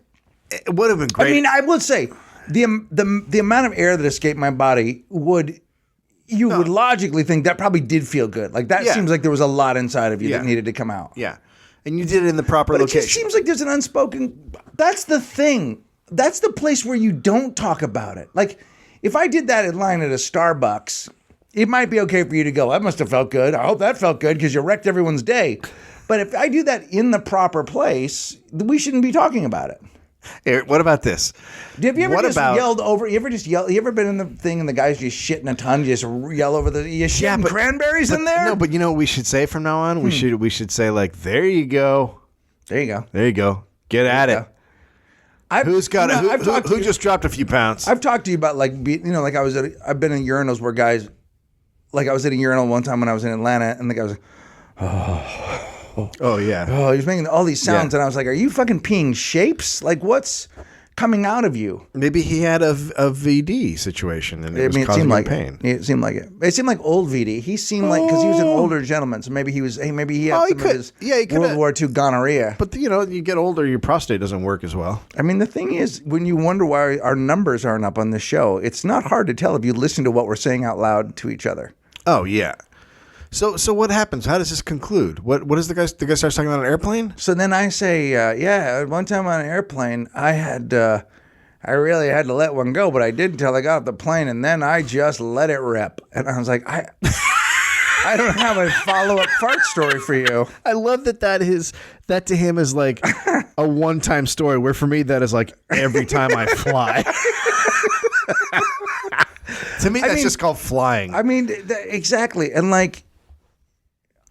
it would have been great. I mean, I would say the amount of air that escaped my body would logically think that probably did feel good. Like that seems like there was a lot inside of you that needed to come out. Yeah. And you did it in the proper location. It just seems like there's an unspoken. That's the thing. That's the place where you don't talk about it. Like if I did that in line at a Starbucks, it might be okay for you to go, that must have felt good. I hope that felt good because you wrecked everyone's day. But if I do that in the proper place, we shouldn't be talking about it. Here, what about this? Have you ever yelled over? You ever been in the thing and the guy's just shitting a ton? You just yell over you shitting cranberries in there? No, but you know what we should say from now on? We should say like, there you go. There you go. There you go. Get at it. Who's got it? Who just dropped a few pounds? I've talked to you about like like I've been in urinals where guys, like I was at a urinal one time when I was in Atlanta, and the guy was like, oh yeah, he was making all these sounds, and I was like, are you fucking peeing shapes? Like what's coming out of you? Maybe he had a VD situation and it was causing him pain. It seemed like it. It seemed like old VD. He seemed like, because he was an older gentleman, so maybe he was. Hey, maybe he had some of his World War II gonorrhea. But you get older, your prostate doesn't work as well. I mean, the thing is, when you wonder why our numbers aren't up on the show, it's not hard to tell if you listen to what we're saying out loud to each other. Oh yeah. So what happens? How does this conclude? What is the guy starts talking about an airplane? So then I say, one time on an airplane, I really had to let one go, but I did until I got off the plane, and then I just let it rip. And I was like, I don't have a follow-up fart story for you. I love that to him is like a one-time story, where for me that is like every time I fly. To me, that's just called flying. I mean, exactly. And like,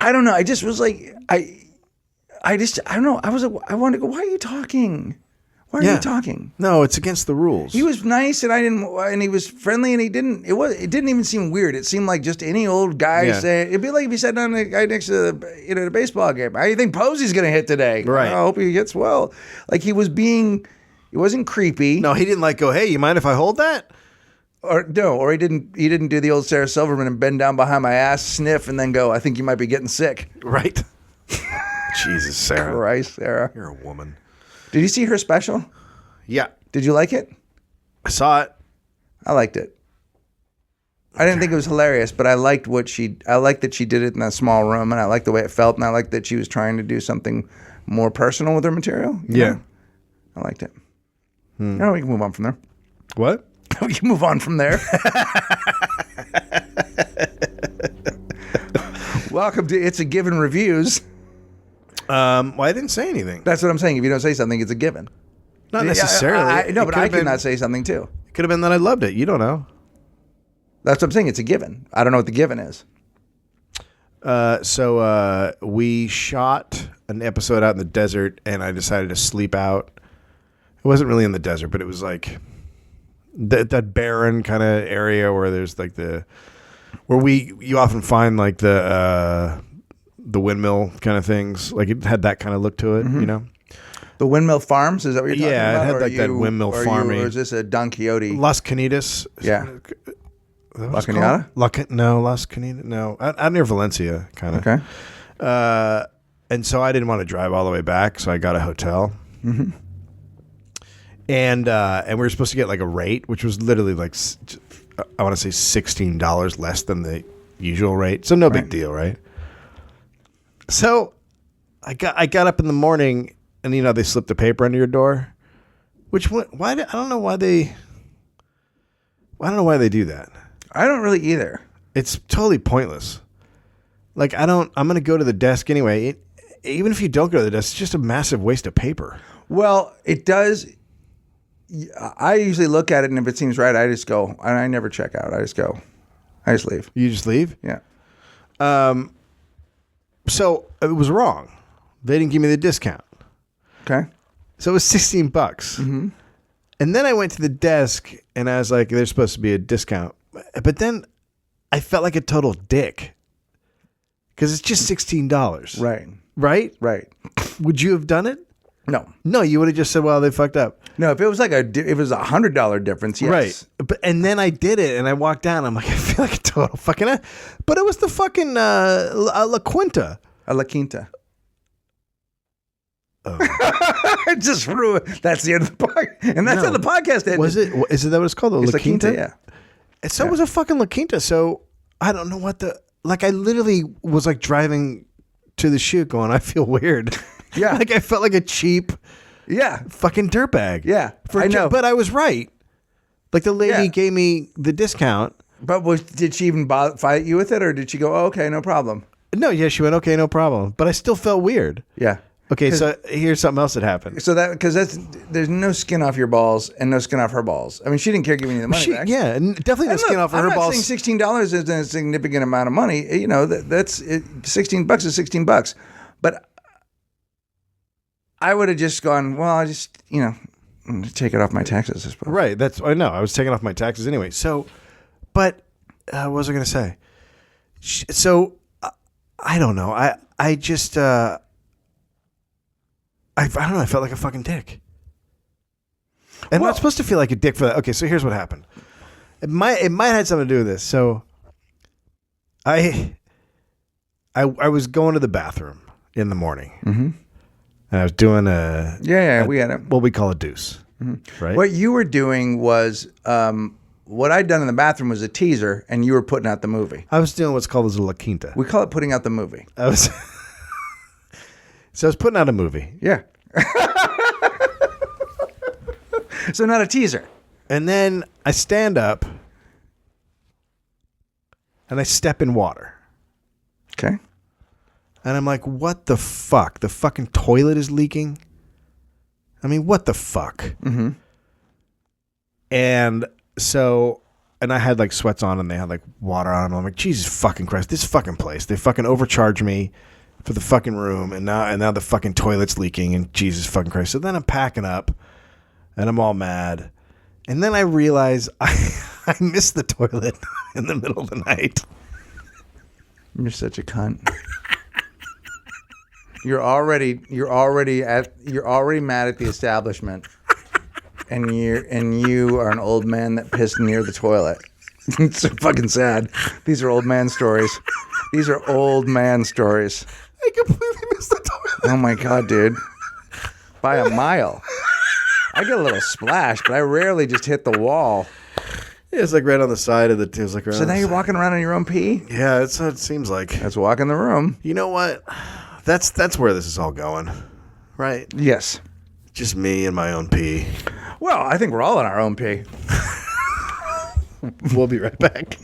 I don't know. I just was like, I don't know. I wanted to go, why are you talking? Why are you talking? No, it's against the rules. He was nice, and he was friendly, and it didn't even seem weird. It seemed like just any old guy saying. It'd be like if he sat down the guy next to the baseball game. How do you think Posey's going to hit today? Right. I hope he hits well. Like he wasn't creepy. No, he didn't like go, hey, you mind if I hold that? Or he didn't do the old Sarah Silverman and bend down behind my ass, sniff, and then go, I think you might be getting sick. Right. Jesus, Sarah. Christ, Sarah. You're a woman. Did you see her special? Yeah. Did you like it? I saw it. I liked it. I didn't think it was hilarious, but I liked that she did it in that small room, and I liked the way it felt, and I liked that she was trying to do something more personal with her material. You know? I liked it. No, we can move on from there. What? We can move on from there. Welcome to It's a Given Reviews. Well, I didn't say anything. That's what I'm saying. If you don't say something, it's a given. Not necessarily. No, but I could not say something too. It could have been that I loved it. You don't know. That's what I'm saying. It's a given. I don't know what the given is. So we shot an episode out in the desert, and I decided to sleep out. It wasn't really in the desert, but it was like that barren kind of area where there's like you often find like the windmill kind of things. Like it had that kind of look to it, you know. The Windmill Farms, is that what you're talking about? Yeah, it had like that windmill farming. Or is this a Don Quixote? Las Canitas. Yeah. La Cañada? No, Las Canitas. No, out near Valencia, kind of. Okay. And so I didn't want to drive all the way back, so I got a hotel. Mm-hmm. And we were supposed to get like a rate, which was literally like, I want to say $16 less than the usual rate. So no big deal, right? So I got up in the morning, and they slip the paper under your door. I don't know why they do that. I don't really either. It's totally pointless. Like I'm going to go to the desk anyway. Even if you don't go to the desk, it's just a massive waste of paper. Well, it does. I usually look at it, and if it seems right, I just go. And I never check out. I just go. I just leave. You just leave? Yeah. So it was wrong. They didn't give me the discount. Okay. So it was $16. Mm-hmm. And then I went to the desk, and I was like, there's supposed to be a discount. But then I felt like a total dick. Because it's just $16. Right. Right? Right. Would you have done it? No. No, you would have just said, well, they fucked up. No, if it was like if it was $100 difference, yes. Right. And then I did it, and I walked down. I'm like, I feel like a total fucking... But it was the fucking La Quinta. La Quinta. Oh. Just ruined. That's the end of the podcast. And that's how the podcast ended. Was it? Is it that what it's called? It's La Quinta, yeah. And so it was a fucking La Quinta. So I don't know what the... Like, I literally was like driving to the shoot going, I feel weird. Yeah. Like, I felt like a cheap... Yeah. Fucking dirtbag. Yeah. I know. But I was right. Like, the lady gave me the discount. But did she even fight you with it, or did she go, oh, okay, no problem? No, yeah, she went, okay, no problem. But I still felt weird. Yeah. Okay, so here's something else that happened. So there's no skin off your balls and no skin off her balls. I mean, she didn't care giving you the money back. Yeah, definitely no skin off her balls. I'm not saying $16 isn't a significant amount of money. You know, that's $16 is $16. But I would have just gone, well, I just, I'm gonna take it off my taxes, I suppose. Right. I know. I was taking off my taxes anyway. So, but what was I going to say? So, I don't know. I just, I don't know. I felt like a fucking dick. And I'm not supposed to feel like a dick for that. Okay, so here's what happened. It might have had something to do with this. So, I was going to the bathroom in the morning. Mm-hmm. And I was doing we had it. What we call a deuce. Mm-hmm. Right? What you were doing was, what I'd done in the bathroom was a teaser, and you were putting out the movie. I was doing what's called a La Quinta. We call it putting out the movie. So I was putting out a movie. Yeah. So not a teaser. And then I stand up and I step in water. Okay. And I'm like, what the fuck? The fucking toilet is leaking? I mean, what the fuck? Mm-hmm. And so, and I had like sweats on and they had like water on them. I'm like, Jesus fucking Christ, this fucking place. They fucking overcharged me for the fucking room and now the fucking toilet's leaking and Jesus fucking Christ. So then I'm packing up and I'm all mad. And then I realize I missed the toilet in the middle of the night. You're such a cunt. You're already mad at the establishment, and you are an old man that pissed near the toilet. It's so fucking sad. These are old man stories. I completely missed the toilet. Oh my God, dude! By a mile. I get a little splash, but I rarely just hit the wall. Yeah, it's like right on the side of the. It was like right so now you're walking around in your own pee? Yeah, that's what it seems like. That's walking the room. You know what? That's where this is all going, right? Yes. Just me and my own pee. Well, I think we're all in our own pee. We'll be right back.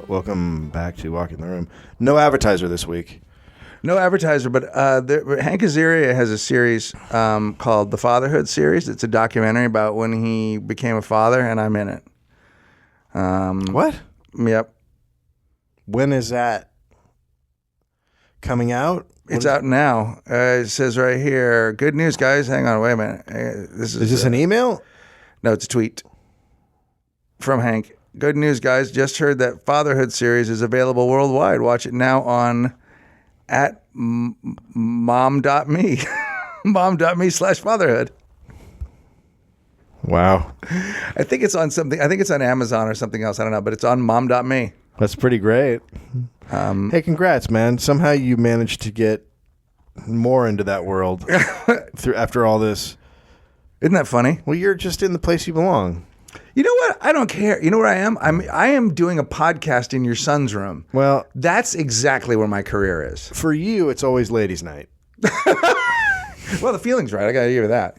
Welcome back to Walking the Room. No advertiser this week. No advertiser, but Hank Azaria has a series called The Fatherhood Series. It's a documentary about when he became a father, and I'm in it. What? Yep. When is that coming out? It's out now. It says right here, good news, guys. Hang on, wait a minute. Is this an email? No, it's a tweet from Hank. Good news, guys. Just heard that Fatherhood series is available worldwide. Watch it now on at mom.me. mom.me/fatherhood. Wow. I think it's on something. I think it's on Amazon or something else. I don't know, but it's on mom.me. That's pretty great. Hey, congrats, man. Somehow you managed to get more into that world after all this. Isn't that funny? Well, you're just in the place you belong. You know what? I don't care. You know where I am? I am doing a podcast in your son's room. Well, that's exactly where my career is. For you, it's always ladies' night. Well, the feeling's right. I got to give you that.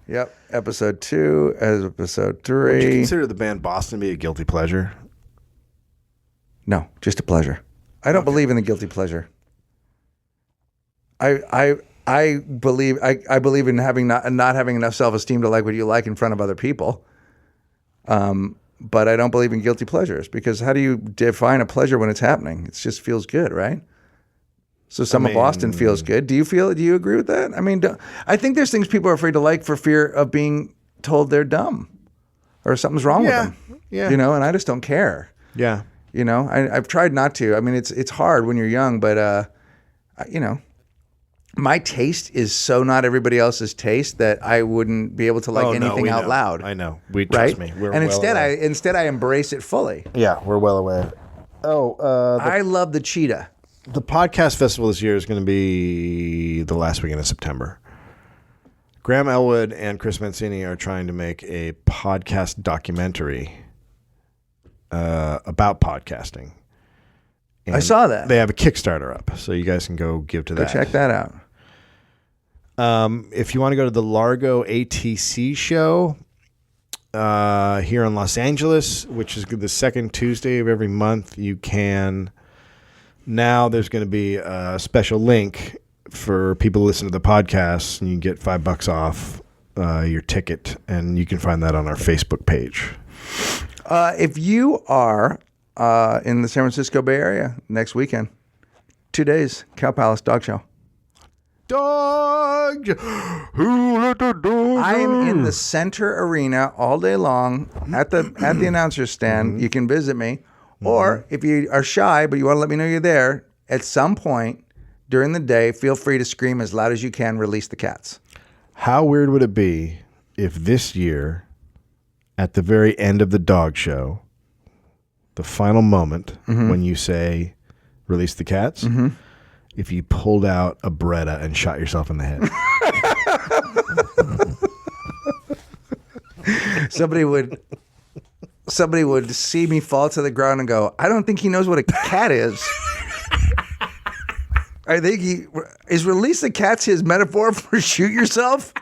Yep. Episode 2 as episode 3. Would you consider the band Boston to be a guilty pleasure? No, just a pleasure. I don't believe in the guilty pleasure. I believe in having not having enough self-esteem to like what you like in front of other people. But I don't believe in guilty pleasures because how do you define a pleasure when it's happening? It just feels good, right? So some of Boston feels good. Do you agree with that? I mean, I think there's things people are afraid to like for fear of being told they're dumb or something's wrong with them. Yeah. You know, and I just don't care. Yeah. You know, I've tried not to. I mean, it's hard when you're young, but you know. My taste is so not everybody else's taste that I wouldn't be able to like anything out loud. I know. Trust me. We're and well instead I embrace it fully. Yeah, we're well aware. I love the cheetah. The podcast festival this year is going to be the last weekend of September. Graham Elwood and Chris Mancini are trying to make a podcast documentary about podcasting. And I saw that. They have a Kickstarter up, so you guys can go give to that. Go check that out. If you want to go to the Largo ATC show, here in Los Angeles, which is the second Tuesday of every month, you can. Now there's going to be a special link for people who listen to the podcast, and you can get $5 off your ticket, and you can find that on our Facebook page. If you are in the San Francisco Bay Area next weekend, 2 days, Cow Palace Dog Show. Dog! Who let the dog? I am in the center arena all day long at the announcer's stand. You can visit me. Or if you are shy but you want to let me know you're there, at some point during the day, feel free to scream as loud as you can, release the cats. How weird would it be if this year, at the very end of the dog show, the final moment when you say, release the cats, if you pulled out a Beretta and shot yourself in the head? Somebody would see me fall to the ground and go, I don't think he knows what a cat is. I think is release the cats his metaphor for shoot yourself?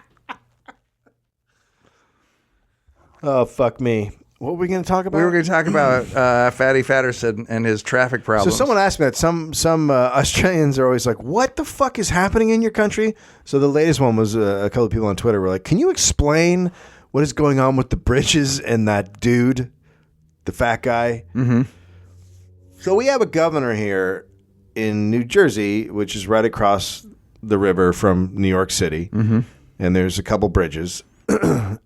Oh, fuck me. What were we going to talk about? We were going to talk about Fatty Fatterson and his traffic problems. So someone asked me that. Some Australians are always like, what the fuck is happening in your country? So the latest one was a couple of people on Twitter were like, can you explain what is going on with the bridges and that dude, the fat guy? Mm-hmm. So we have a governor here in New Jersey, which is right across the river from New York City. Mm-hmm. And there's a couple bridges.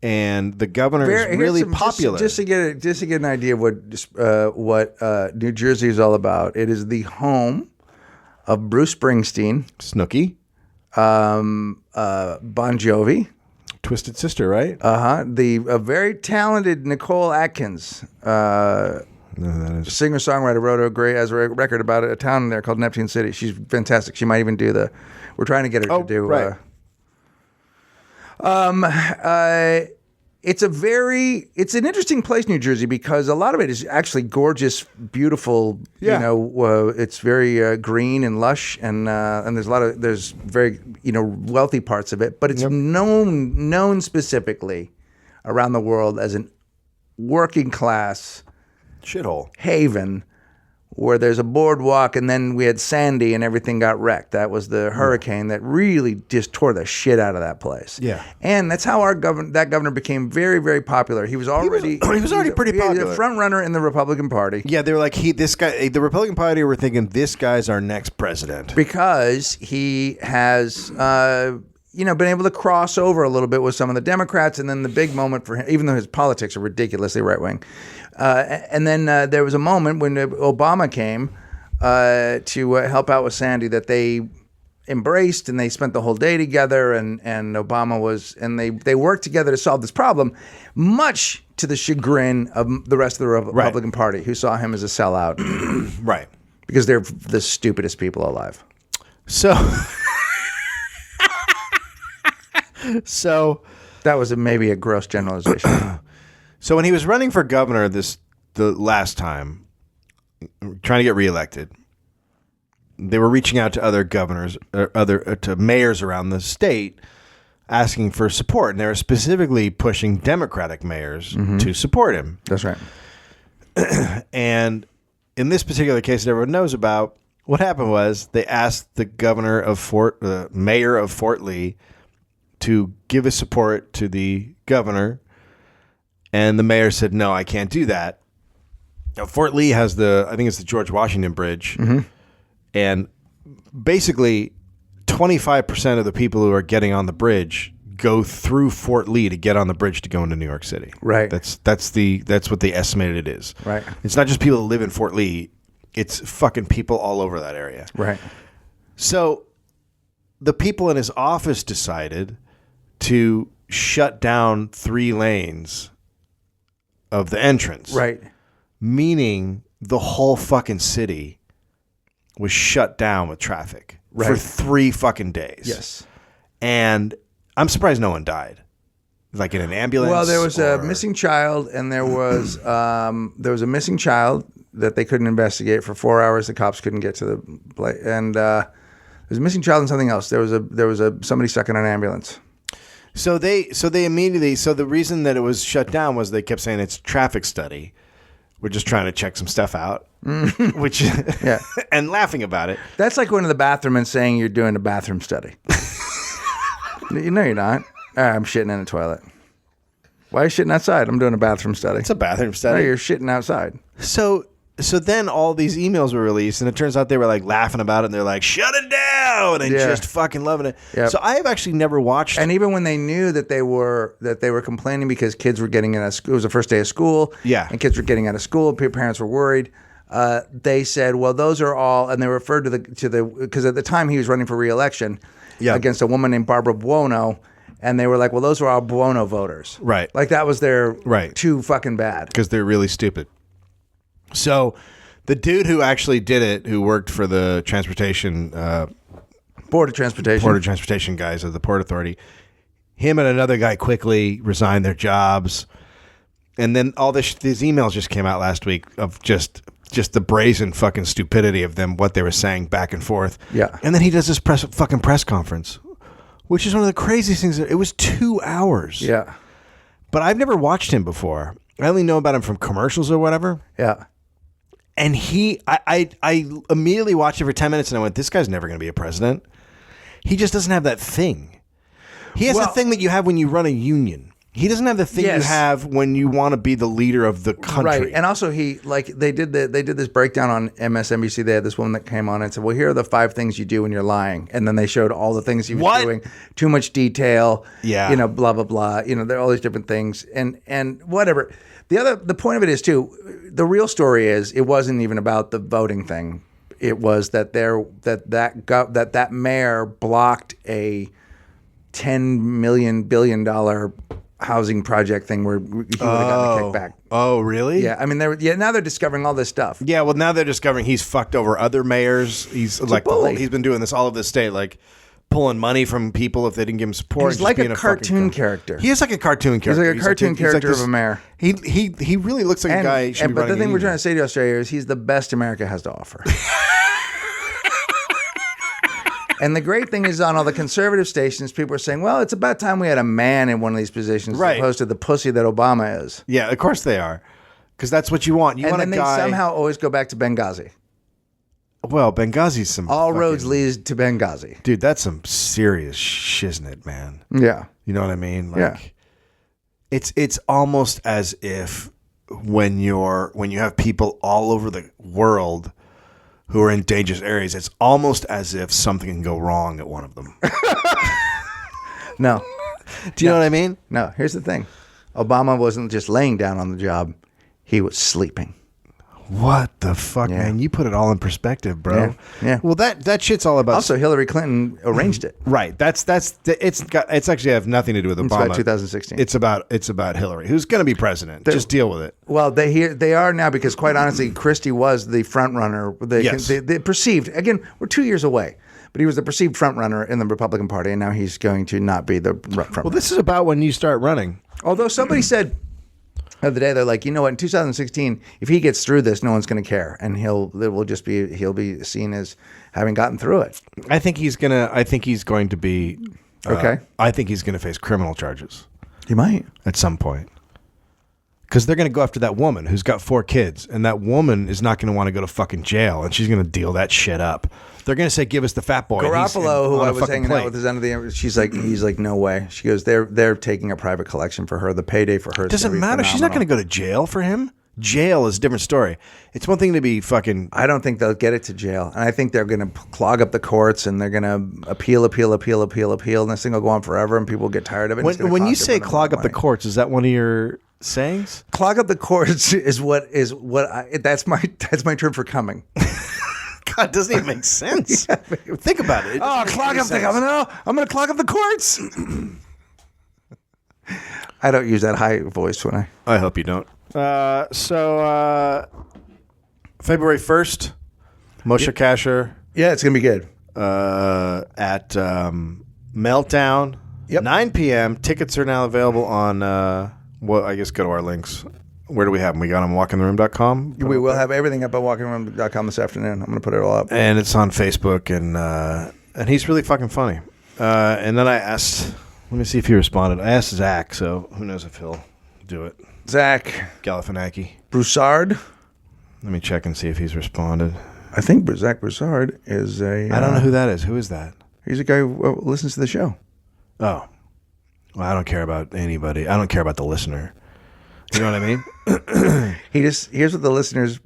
And the governor is really popular. Just to get an idea of what New Jersey is all about. It is the home of Bruce Springsteen, Snooki, Bon Jovi, Twisted Sister, right? The very talented Nicole Atkins, singer-songwriter, wrote a great record about a town there called Neptune City. She's fantastic. She might even do we're trying to get her to do. Right. It's an interesting place, New Jersey, because a lot of it is actually gorgeous, beautiful. Yeah. It's very green and lush, and there's very wealthy parts of it, but it's known specifically around the world as an working class shithole haven. Where there's a boardwalk, and then we had Sandy, and everything got wrecked. That was the hurricane that really just tore the shit out of that place. Yeah, and that's how that governor became very, very popular. He was already pretty popular. He was a front runner in the Republican Party. Yeah, they were like the Republican Party were thinking this guy's our next president because he has been able to cross over a little bit with some of the Democrats, and then the big moment for him, even though his politics are ridiculously right wing. And then there was a moment when Obama came to help out with Sandy that they embraced, and they spent the whole day together, and they worked together to solve this problem, much to the chagrin of the rest of the Republican Party, who saw him as a sellout. Right. Because they're the stupidest people alive. So that was maybe a gross generalization. So when he was running for governor the last time, trying to get reelected, they were reaching out to other governors, to mayors around the state, asking for support, and they were specifically pushing Democratic mayors to support him. That's right. And in this particular case that everyone knows about, what happened was they asked the mayor of Fort Lee to give his support to the governor. And the mayor said, no, I can't do that. Now, Fort Lee has I think it's the George Washington Bridge. Mm-hmm. And basically 25% of the people who are getting on the bridge go through Fort Lee to get on the bridge to go into New York City. Right. That's what they estimated it is. Right. It's not just people who live in Fort Lee. It's fucking people all over that area. Right. So the people in his office decided to shut down 3 lanes of the entrance. Right. Meaning the whole fucking city was shut down with traffic for 3 fucking days. Yes. And I'm surprised no one died. Like in an ambulance? Well, there was a missing child, and there was a missing child that they couldn't investigate for 4 hours. The cops couldn't get to the place. And there was a missing child and something else. There was somebody stuck in an ambulance. So they immediately. So the reason that it was shut down was they kept saying it's a traffic study. We're just trying to check some stuff out, which Yeah. and laughing about it. That's like going to the bathroom and saying you're doing a bathroom study. No, you're not. I'm shitting in a toilet. Why are you shitting outside? I'm doing a bathroom study. It's a bathroom No, study. you're shitting outside. So then all these emails were released, and it turns out they were like laughing about it, and they're like, "Shut it down!" and Yeah. just fucking loving it. Yep. So I have actually never watched. And even when they knew that they were complaining because kids were getting out of school, it was the first day of school. Yeah. And kids were getting out of school. Parents were worried. They said, "Well, those are all," and they referred to the because at the time he was running for re-election against a woman named Barbara Buono, and they were like, "Well, those were all Buono voters." Right. Like that was their Right. too fucking bad. because they're really stupid. So the dude who actually did it, who worked for the transportation Board of Transportation. guys of the Port Authority, him and another guy quickly resigned their jobs, and then all these emails just came out last week of just the brazen fucking stupidity of them, what they were saying back and forth. Yeah. And then he does this press conference, which is one of the craziest things. It was 2 hours. Yeah. But I've never watched him before. I only know about him from commercials or whatever. Yeah. And I immediately watched it for 10 minutes and I went, this guy's never going to be a president. He just doesn't have that thing. He has the thing that you have when you run a union. He doesn't have the thing you have when you want to be the leader of the country. Right. And also they did this breakdown on MSNBC. They had this woman that came on and said, well, here are the 5 things you do when you're lying. And then they showed all the things he was doing. Too much detail. Yeah. Blah, blah, blah. There are all these different things. And whatever. The point of it is too, the real story is it wasn't even about the voting thing. It was that that mayor blocked a $10 billion housing project thing where he would have gotten a kickback. Oh, really? Yeah, I mean, now they're discovering all this stuff. Yeah, well, now they're discovering he's fucked over other mayors. He's like, he's been doing this all over the state, like pulling money from people if they didn't give him support. He's like a cartoon character. He is like a cartoon character. He's like a cartoon character of a mayor. He really looks like a guy. But the thing we're trying to say to Australia is he's the best America has to offer. And the great thing is on all the conservative stations, people are saying, well, it's about time we had a man in one of these positions as opposed to the pussy that Obama is. Yeah, of course they are. Because that's what you want. You want a guy. They somehow always go back to Benghazi. Well, Benghazi's some... All roads lead to Benghazi. Dude, that's some serious shiznit, man. Yeah. You know what I mean? Like, yeah. It's almost as if when you have people all over the world who are in dangerous areas, it's almost as if something can go wrong at one of them. No. Do you know what I mean? No. Here's the thing. Obama wasn't just laying down on the job. He was sleeping. What the fuck, man? You put it all in perspective, bro. Yeah. Well, that shit's all about. Also, Hillary Clinton arranged it. Right. It's actually have nothing to do with Obama. It's about 2016. It's about Hillary, who's going to be president. Just deal with it. Well, they are now because quite honestly, Christie was the front runner. They perceived, again, we're 2 years away, but he was the perceived front runner in the Republican Party, and now he's going to not be the front runner. Well, this is about when you start running. Although somebody said the other day, they're like, you know what, in 2016, if he gets through this, no one's going to care, and he'll be seen as having gotten through it. I think he's going to be okay. I think he's going to face criminal charges. He might at some point. Because they're going to go after that woman who's got 4 kids, and that woman is not going to want to go to fucking jail, and she's going to deal that shit up. They're going to say, "Give us the fat boy." Garoppolo, who I was hanging out with, is end of the. He's like, "No way." She goes, "They're taking a private collection for her. The payday for her doesn't matter. She's not going to go to jail for him. Jail is a different story. It's one thing to be fucking. I don't think they'll get it to jail, and I think they're going to clog up the courts, and they're going to appeal, and this thing will go on forever, and people will get tired of it. When you say clog up the courts, is that one of your sayings? Clog up the courts is that's my term for coming. God, it doesn't even make sense. Yeah. Think about it. Clog up I'm going to clog up the courts. I don't use that high voice when I hope you don't. So February 1st, Moshe Kasher. Yeah, it's going to be good. At Meltdown, 9 p.m. Tickets are now available on, I guess go to our links. Where do we have them? We got them on walkintheroom.com. We will have everything up at walkintheroom.com this afternoon. I'm going to put it all up. And it's on Facebook, and he's really fucking funny. And then I asked Let me see if he responded. I asked Zach, so who knows if he'll do it. Zach Galifianakis. Broussard. Let me check and see if he's responded. I think Zach Broussard is a... I don't know who that is. Who is that? He's a guy who listens to the show. Oh. Well, I don't care about anybody. I don't care about the listener. You know what I mean? Here's what the listener's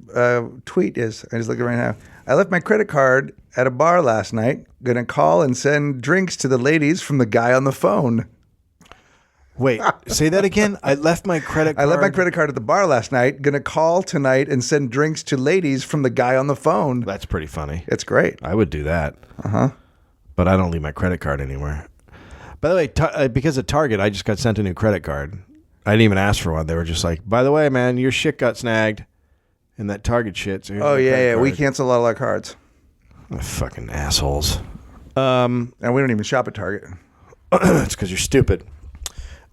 tweet is. I just looking right now. I left my credit card at a bar last night. Gonna call and send drinks to the ladies from the guy on the phone. Wait, say that again. I left my credit card. I left my credit card at the bar last night. Gonna call tonight and send drinks to ladies from the guy on the phone. That's pretty funny. It's great. I would do that. Uh-huh. But I don't leave my credit card anywhere. By the way, because of Target, I just got sent a new credit card. I didn't even ask for one. They were just like, by the way, man, your shit got snagged in that Target shit. So oh, yeah. We cancel a lot of our cards. Oh, fucking assholes. And we don't even shop at Target. It's because you're stupid.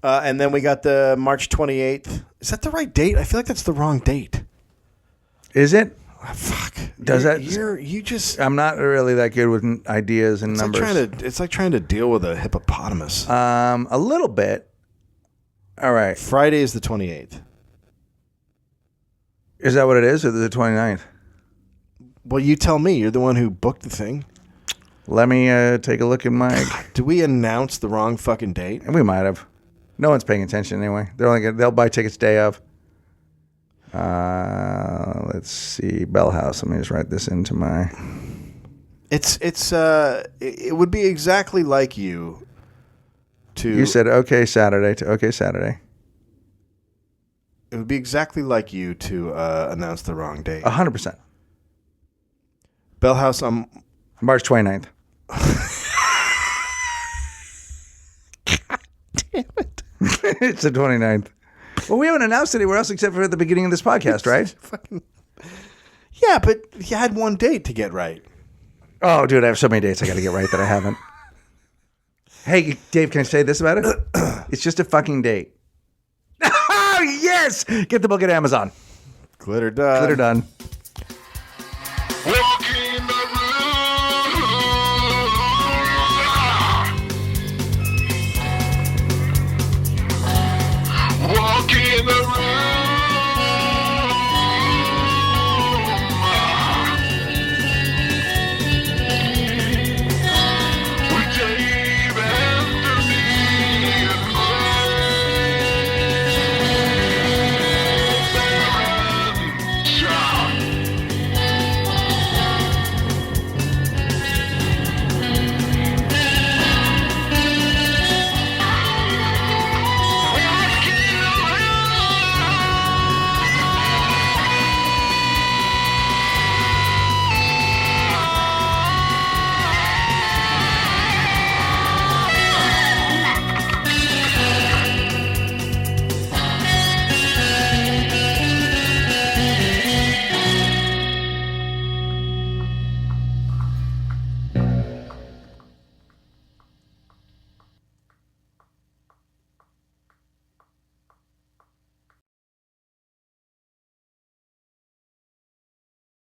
And then we got the March 28th. Is that the right date? I feel like that's the wrong date. Is it? Oh, fuck. You just... I'm not really that good with ideas and numbers. It's like trying to deal with a hippopotamus. A little bit. All right. Friday is the 28th. Is that what it is, or the 29th? Well, you tell me. You're the one who booked the thing. Let me take a look at my... Did we announce the wrong fucking date? We might have. No one's paying attention anyway. They'll buy tickets day of. Let's see. Bell House. Let me just write this into my... It would be exactly like you to... You said okay Saturday to okay Saturday. It would be exactly like you to announce the wrong date. 100%. Bell House on... March 29th. God damn it. It's the 29th. Well, we haven't announced anywhere else except for at the beginning of this podcast, right? Yeah, but you had one date to get right. Oh, dude, I have so many dates I got to get right that I haven't. Hey, Dave, can I say this about it? It's just a fucking date. Oh, yes! Get the book at Amazon. Glitter done. Glitter done.